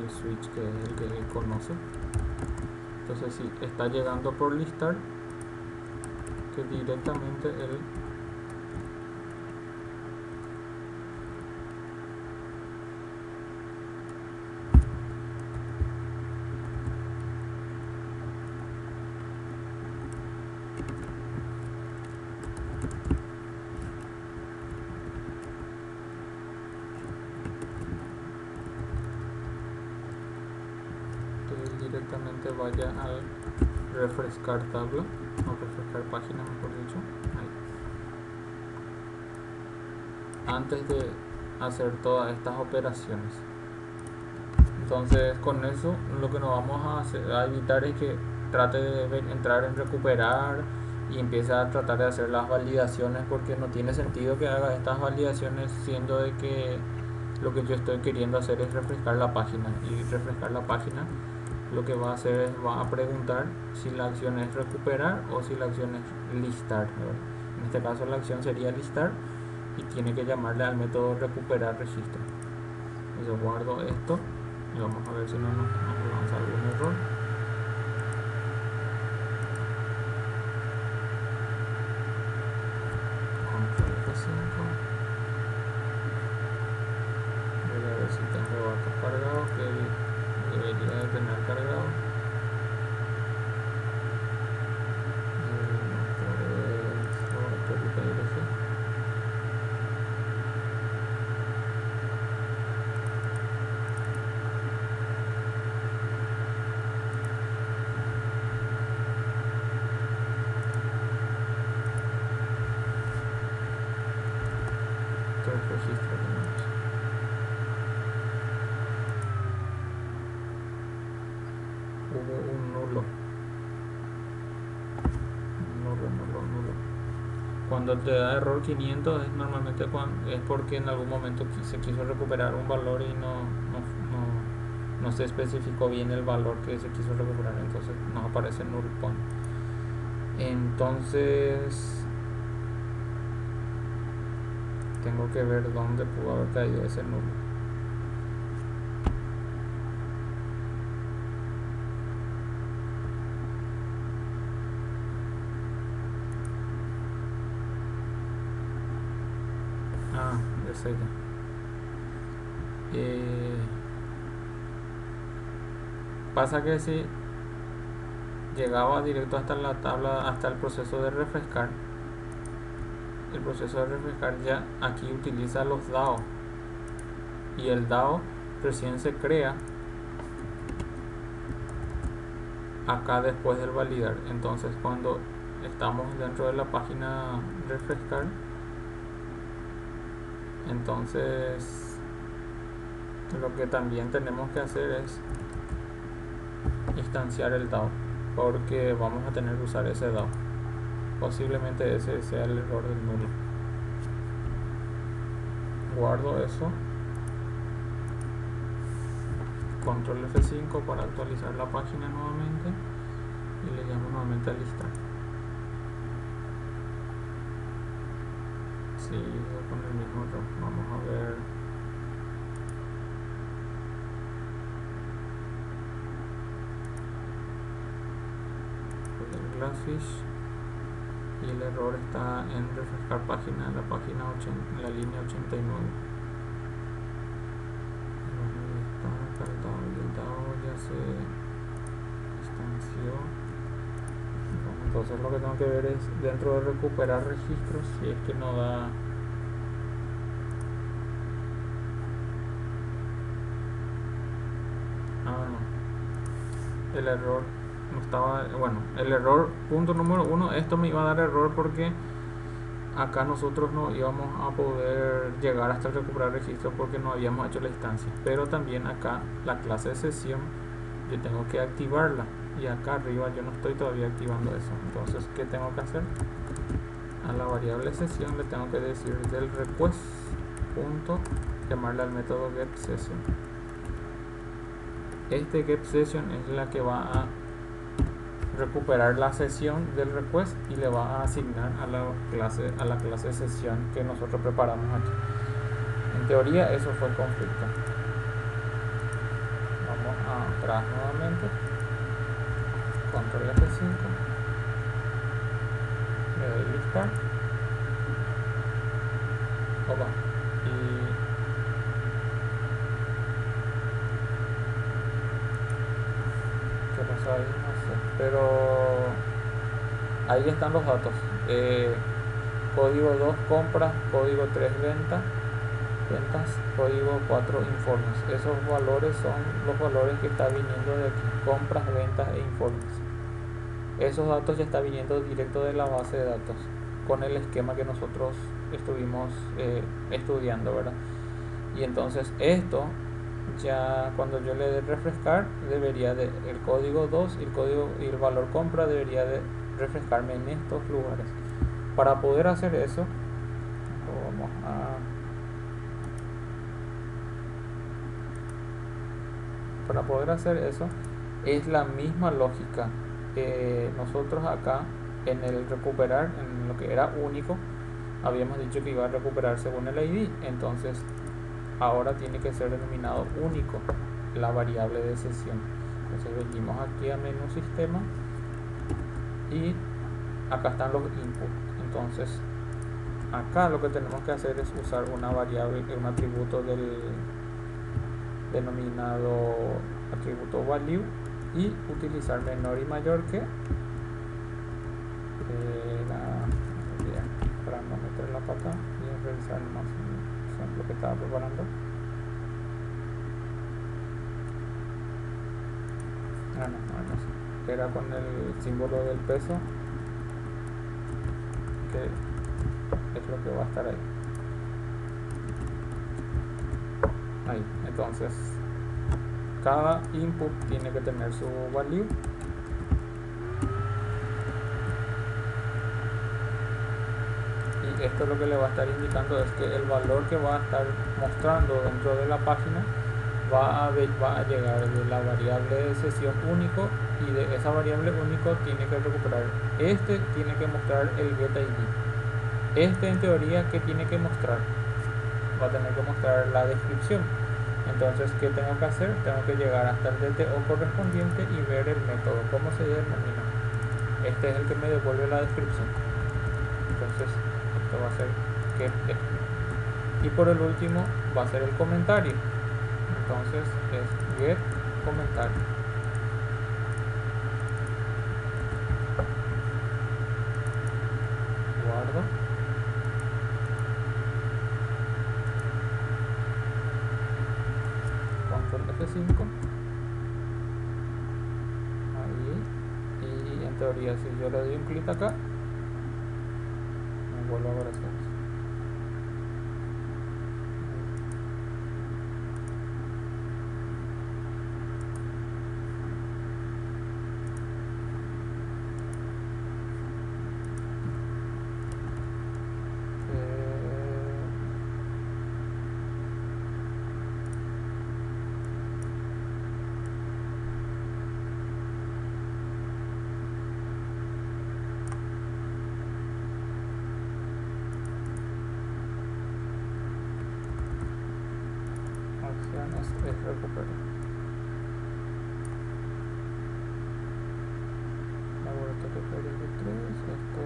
Switch, que es el que conoce. Entonces si está llegando por listar, que directamente él directamente vaya al refrescar tabla o refrescar página, mejor dicho, ahí, antes de hacer todas estas operaciones. Entonces con eso lo que nos vamos a evitar es que trate de entrar en recuperar y empieza a tratar de hacer las validaciones, porque no tiene sentido que haga estas validaciones siendo de que lo que yo estoy queriendo hacer es refrescar la página, y refrescar la página lo que va a hacer es va a preguntar si la acción es recuperar o si la acción es listar, ¿verdad? En este caso la acción sería listar y tiene que llamarle al método recuperar registro. Yo guardo esto y vamos a ver si no nos lanza algún error. Control F5. Voy a ver si tengo datos cargados, que debería de tener cargado. Registro tenemos. Hubo un nulo. Nulo. Cuando te da error 500 es normalmente es porque en algún momento se quiso recuperar un valor y no se especificó bien el valor que se quiso recuperar, entonces nos aparece null point. Entonces tengo que ver dónde pudo haber caído ese nulo. Ya sé ya. Pasa que si llegaba directo hasta la tabla, hasta el proceso de refrescar, el proceso de refrescar ya aquí utiliza los DAO, y el DAO recién se crea acá después del validar. Entonces cuando estamos dentro de la página refrescar, entonces lo que también tenemos que hacer es instanciar el DAO, porque vamos a tener que usar ese DAO. Posiblemente ese sea el error del nulo. Guardo eso, control F5 para actualizar la página nuevamente y le llamo nuevamente a listar. Sigo con el mismo error. Vamos a ver. El Glassfish, y el error está en refrescar página, en la página 80, en la línea 89. Está cargado y el DAO ya se instanció. Entonces lo que tengo que ver es dentro de recuperar registros, si es que no da. El error no estaba, bueno, el error punto número 1, esto me iba a dar error porque acá nosotros no íbamos a poder llegar hasta el recuperar registros porque no habíamos hecho la instancia. Pero también acá la clase de sesión yo tengo que activarla, y acá arriba yo no estoy todavía activando eso. Entonces, ¿qué tengo que hacer? A la variable sesión le tengo que decir del request punto llamarle al método getSession. Este getSession es la que va a recuperar la sesión del request y le va a asignar a la clase sesión que nosotros preparamos aquí. En teoría eso fue el conflicto. Vamos atrás nuevamente, control F5, le doy listar, y ¿qué pasó ahí? No sé, pero ahí están los datos. Código 2 compras, código 3 ventas, código 4 informes. Esos valores son los valores que está viniendo de aquí: compras, ventas e informes. Esos datos ya está viniendo directo de la base de datos con el esquema que nosotros estuvimos estudiando, ¿verdad? Y entonces esto ya cuando yo le dé refrescar, debería de el código 2 y el valor compra debería de refrescarme en estos lugares. Para poder hacer eso, vamos a para poder hacer eso es la misma lógica. Nosotros acá en el recuperar, en lo que era único, habíamos dicho que iba a recuperar según el ID. Entonces ahora tiene que ser denominado único la variable de sesión. Entonces venimos aquí a menú sistema y acá están los inputs. Entonces acá lo que tenemos que hacer es usar una variable, un atributo del denominado atributo value y utilizar menor y mayor que para no meter la pata y revisar más un ejemplo que estaba preparando. No, era con el símbolo del peso, que es lo que va a estar ahí. Entonces cada input tiene que tener su value y esto lo que le va a estar indicando es que el valor que va a estar mostrando dentro de la página va a llegar de la variable de sesión único, y de esa variable único tiene que recuperar tiene que mostrar el get ID. En teoría, ¿qué tiene que mostrar? Va a tener que mostrar la descripción. Entonces, ¿qué tengo que hacer? Tengo que llegar hasta el DTO correspondiente y ver el método, cómo se denomina. Este es el que me devuelve la descripción. Entonces, esto va a ser get. Y por el último va a ser el comentario. Entonces es get comentario. Guardo. Control F5. Ahí. Y en teoría, si yo le doy un clic acá, me vuelvo a aparecer. Es recuperar. Laboratorio Febrero 3, esto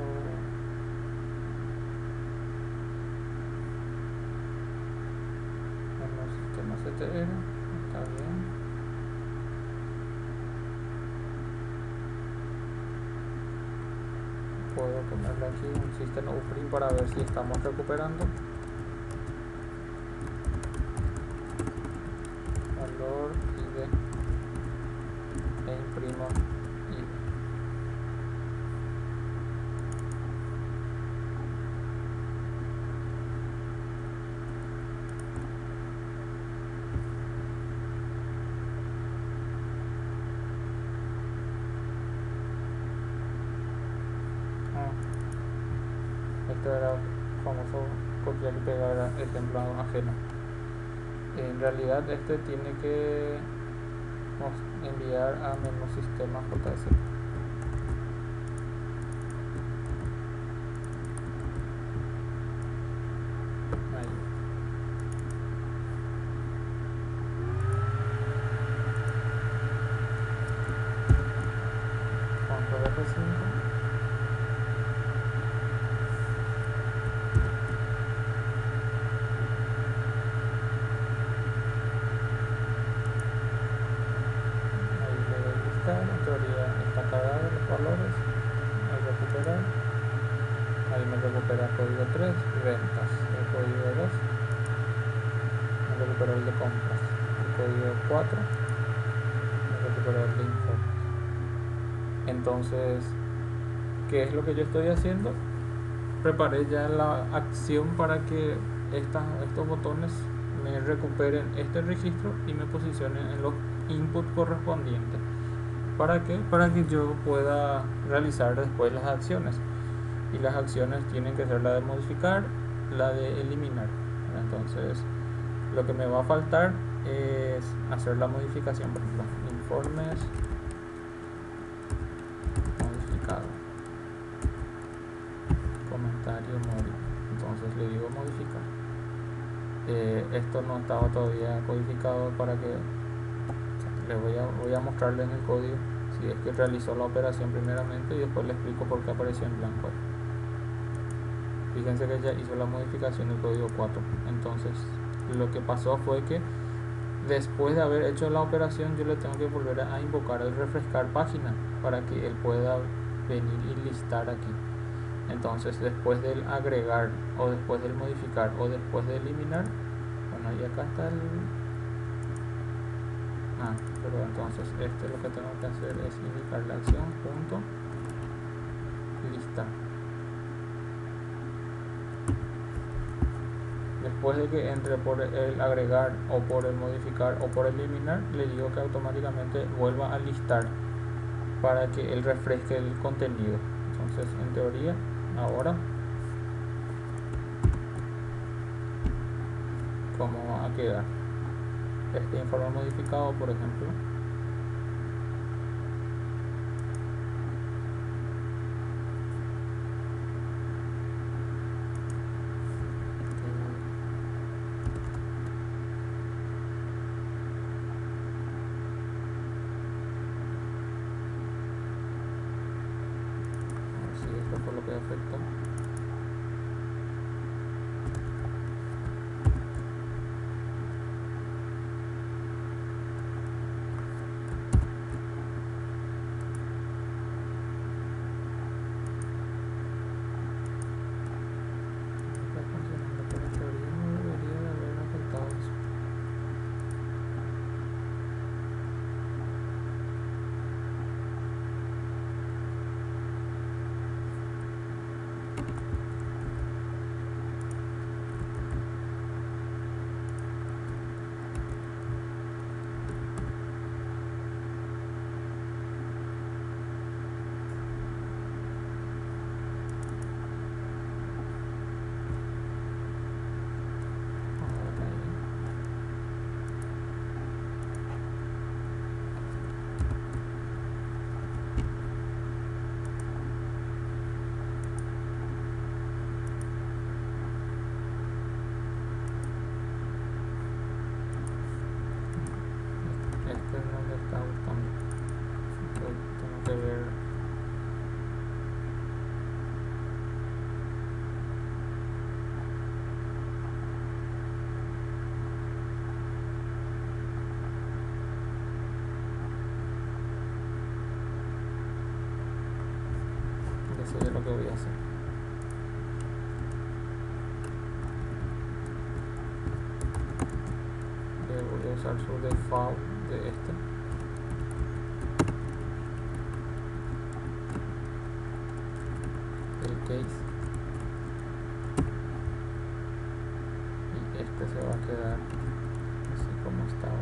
en el sistema CTR, está bien. Puedo ponerle aquí un sistema UFRIM para ver si estamos recuperando. Valor ID e imprimo ID. Esto era famoso copiar y pegar ejemplo ajeno. En realidad este tiene que enviar a menú sistema JS. Ahí. Control F5. En teoría está cargado los valores. Al recuperar, ahí me recupera el código 3, ventas, el código 2, me recuperó el de compras, el código 4, me recuperó el de informes. Entonces, ¿qué es lo que yo estoy haciendo? Preparé ya la acción para que estos botones me recuperen este registro y me posicionen en los inputs correspondientes. ¿Para qué? Para que yo pueda realizar después las acciones. Y las acciones tienen que ser la de modificar, la de eliminar. Entonces, lo que me va a faltar es hacer la modificación. Por ejemplo, informes modificado, comentario móvil. Entonces le digo modificar. Esto no estaba todavía codificado para que voy a mostrarle en el código si es que realizó la operación primeramente y después le explico por qué apareció en blanco. Fíjense que ya hizo la modificación del código 4. Entonces lo que pasó fue que después de haber hecho la operación yo le tengo que volver a invocar el refrescar página para que él pueda venir y listar aquí. Entonces después del agregar o después del modificar o después de eliminar, bueno, y acá está el... pero entonces lo que tengo que hacer es indicar la acción punto lista. Después de que entre por el agregar o por el modificar o por eliminar, le digo que automáticamente vuelva a listar para que él refresque el contenido. Entonces en teoría ahora, ¿cómo va a quedar? Este informe modificado, por ejemplo, si esto fue lo que afectó. Este no le está gustando. Tengo que ver. Eso es lo que voy a hacer. Voy a usar su default de este. El case. Y este se va a quedar así como estaba.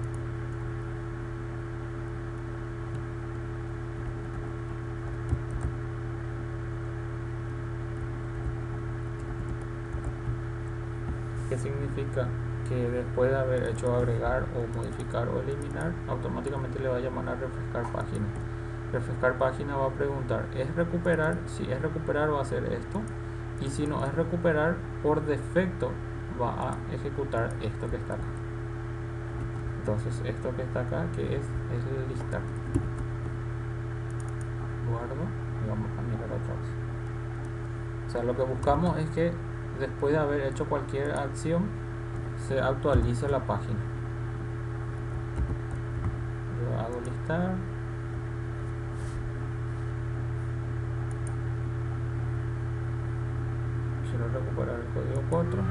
¿Qué significa? Que después de haber hecho agregar o modificar o eliminar, automáticamente le va a llamar a refrescar página. Refrescar página va a preguntar, ¿es recuperar? Si es recuperar va a hacer esto, y si no es recuperar, por defecto va a ejecutar esto que está acá. Entonces esto que está acá, que es el listar. Guardo y vamos a mirar otra vez. O sea, lo que buscamos es que después de haber hecho cualquier acción se actualice la página. Yo hago listar. Quiero recuperar el código 4.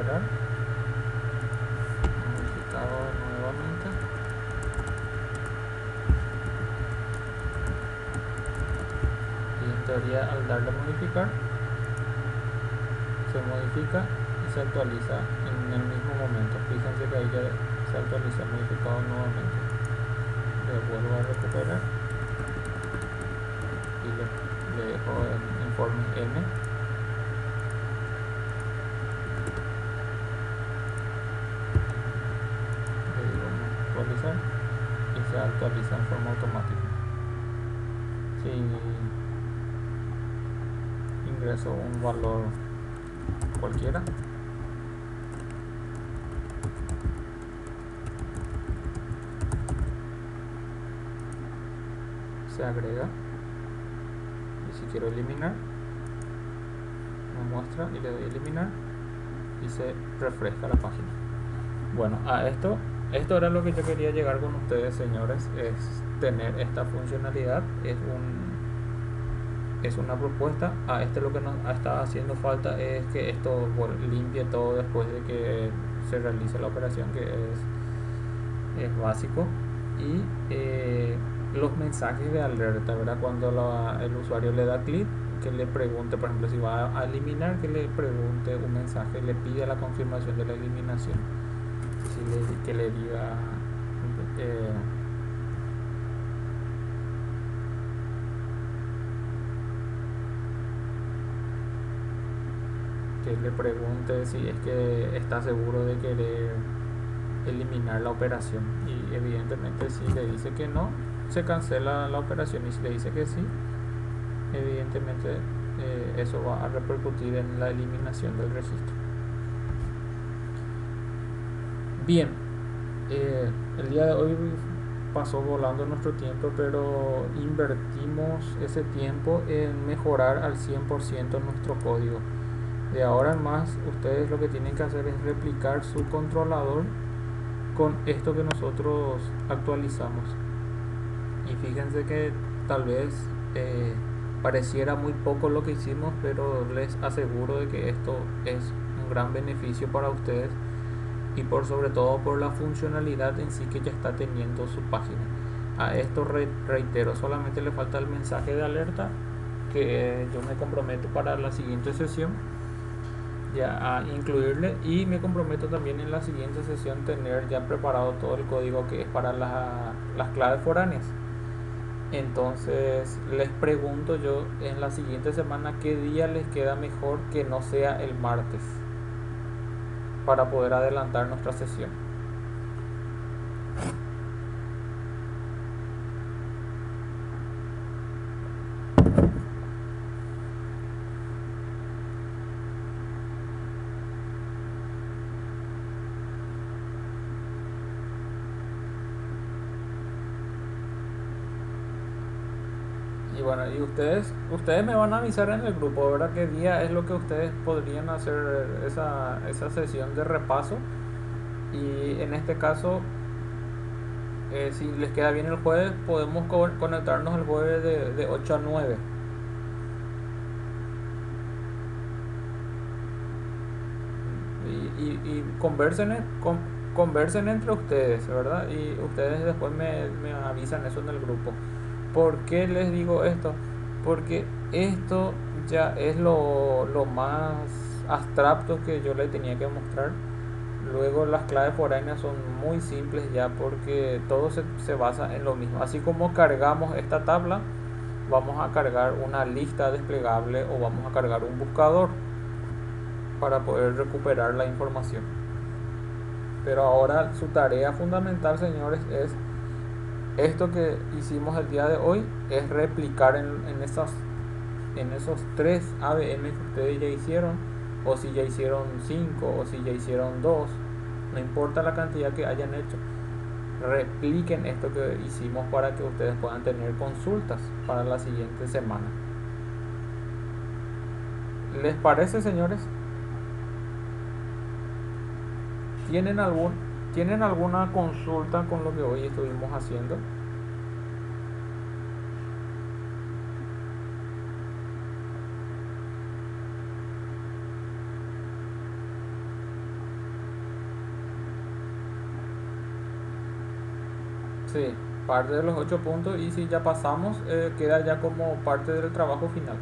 recuperar. Modificador nuevamente. Y en teoría al darle a modificar, se modifica y se actualiza en el mismo momento. Fíjense que ahí ya se actualiza el modificador nuevamente. Le vuelvo a recuperar y le dejo en informe M. Le digo actualizar y se actualiza en forma automática. Si ingreso un valor cualquiera, se agrega, y si quiero eliminar me muestra y le doy a eliminar y se refresca la página. Bueno, a esto era lo que yo quería llegar con ustedes, señores, es tener esta funcionalidad. Es una propuesta. A lo que nos está haciendo falta es que esto limpie todo después de que se realice la operación, que es básico. Y los mensajes de alerta, ¿verdad? Cuando el usuario le da clic, que le pregunte, por ejemplo, si va a eliminar, que le pregunte un mensaje, le pide la confirmación de la eliminación. Que le diga que le pregunte si es que está seguro de querer eliminar la operación, y evidentemente si le dice que no, se cancela la operación, y si le dice que sí, evidentemente eso va a repercutir en la eliminación del registro. Bien, el día de hoy pasó volando nuestro tiempo, pero invertimos ese tiempo en mejorar al 100% nuestro código. De ahora en más, ustedes lo que tienen que hacer es replicar su controlador con esto que nosotros actualizamos. Y fíjense que tal vez pareciera muy poco lo que hicimos, pero les aseguro de que esto es un gran beneficio para ustedes, y por sobre todo por la funcionalidad en sí que ya está teniendo su página. A esto reitero, solamente le falta el mensaje de alerta, que yo me comprometo para la siguiente sesión ya a incluirle, y me comprometo también en la siguiente sesión tener ya preparado todo el código que es para las claves foráneas. Entonces les pregunto yo en la siguiente semana qué día les queda mejor que no sea el martes, para poder adelantar nuestra sesión. Y bueno, y ustedes me van a avisar en el grupo, ¿verdad? ¿Qué día es lo que ustedes podrían hacer esa sesión de repaso? Y en este caso, si les queda bien el jueves, podemos conectarnos el jueves de 8 a 9. Y conversen entre ustedes, ¿verdad? Y ustedes después me avisan eso en el grupo. ¿Por qué les digo esto? Porque esto ya es lo más abstracto que yo le tenía que mostrar. Luego las claves foráneas son muy simples ya, porque todo se basa en lo mismo. Así como cargamos esta tabla, vamos a cargar una lista desplegable o vamos a cargar un buscador para poder recuperar la información. Pero ahora su tarea fundamental, señores, es esto que hicimos el día de hoy, es replicar en esos 3 ABM que ustedes ya hicieron, o si ya hicieron 5 o si ya hicieron 2, no importa la cantidad que hayan hecho, repliquen esto que hicimos para que ustedes puedan tener consultas para la siguiente semana. ¿Les parece, señores? ¿Tienen alguna consulta con lo que hoy estuvimos haciendo? Sí, parte de los 8 puntos y si ya pasamos, queda ya como parte del trabajo final.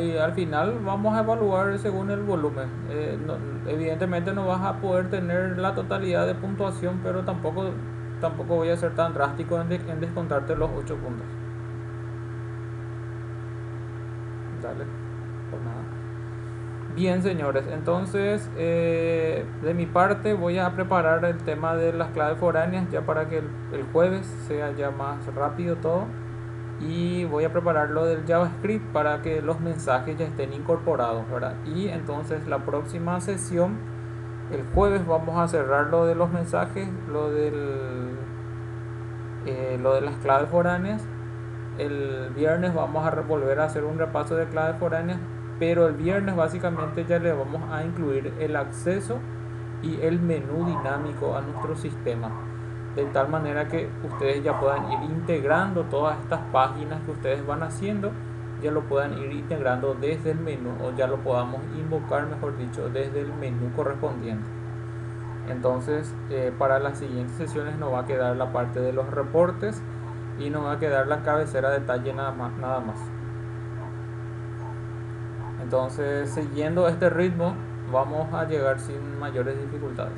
Y al final vamos a evaluar según el volumen. Evidentemente no vas a poder tener la totalidad de puntuación, pero tampoco voy a ser tan drástico en descontarte los 8 puntos. Dale, pues nada. Bien, señores, entonces de mi parte voy a preparar el tema de las claves foráneas ya para que el jueves sea ya más rápido todo. Y voy a preparar lo del JavaScript para que los mensajes ya estén incorporados, ¿verdad? Y entonces la próxima sesión, el jueves, vamos a cerrar lo de los mensajes, lo de las claves foráneas. El viernes vamos a volver a hacer un repaso de claves foráneas, pero el viernes básicamente ya le vamos a incluir el acceso y el menú dinámico a nuestro sistema, de tal manera que ustedes ya puedan ir integrando todas estas páginas que ustedes van haciendo, ya lo puedan ir integrando desde el menú, o ya lo podamos invocar, mejor dicho, desde el menú correspondiente. Entonces, para las siguientes sesiones nos va a quedar la parte de los reportes y nos va a quedar la cabecera de detalle nada más, nada más. Entonces, siguiendo este ritmo, vamos a llegar sin mayores dificultades.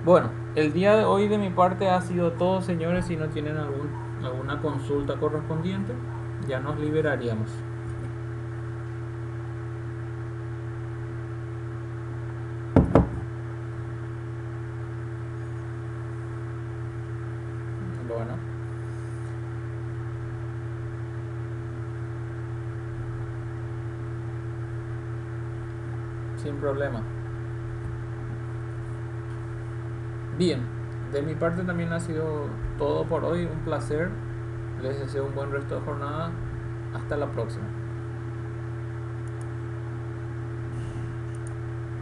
Bueno, el día de hoy de mi parte ha sido todo, señores. Si no tienen alguna consulta correspondiente, ya nos liberaríamos. Bueno, sin problema. Bien, de mi parte también ha sido todo por hoy. Un placer. Les deseo un buen resto de jornada. Hasta la próxima.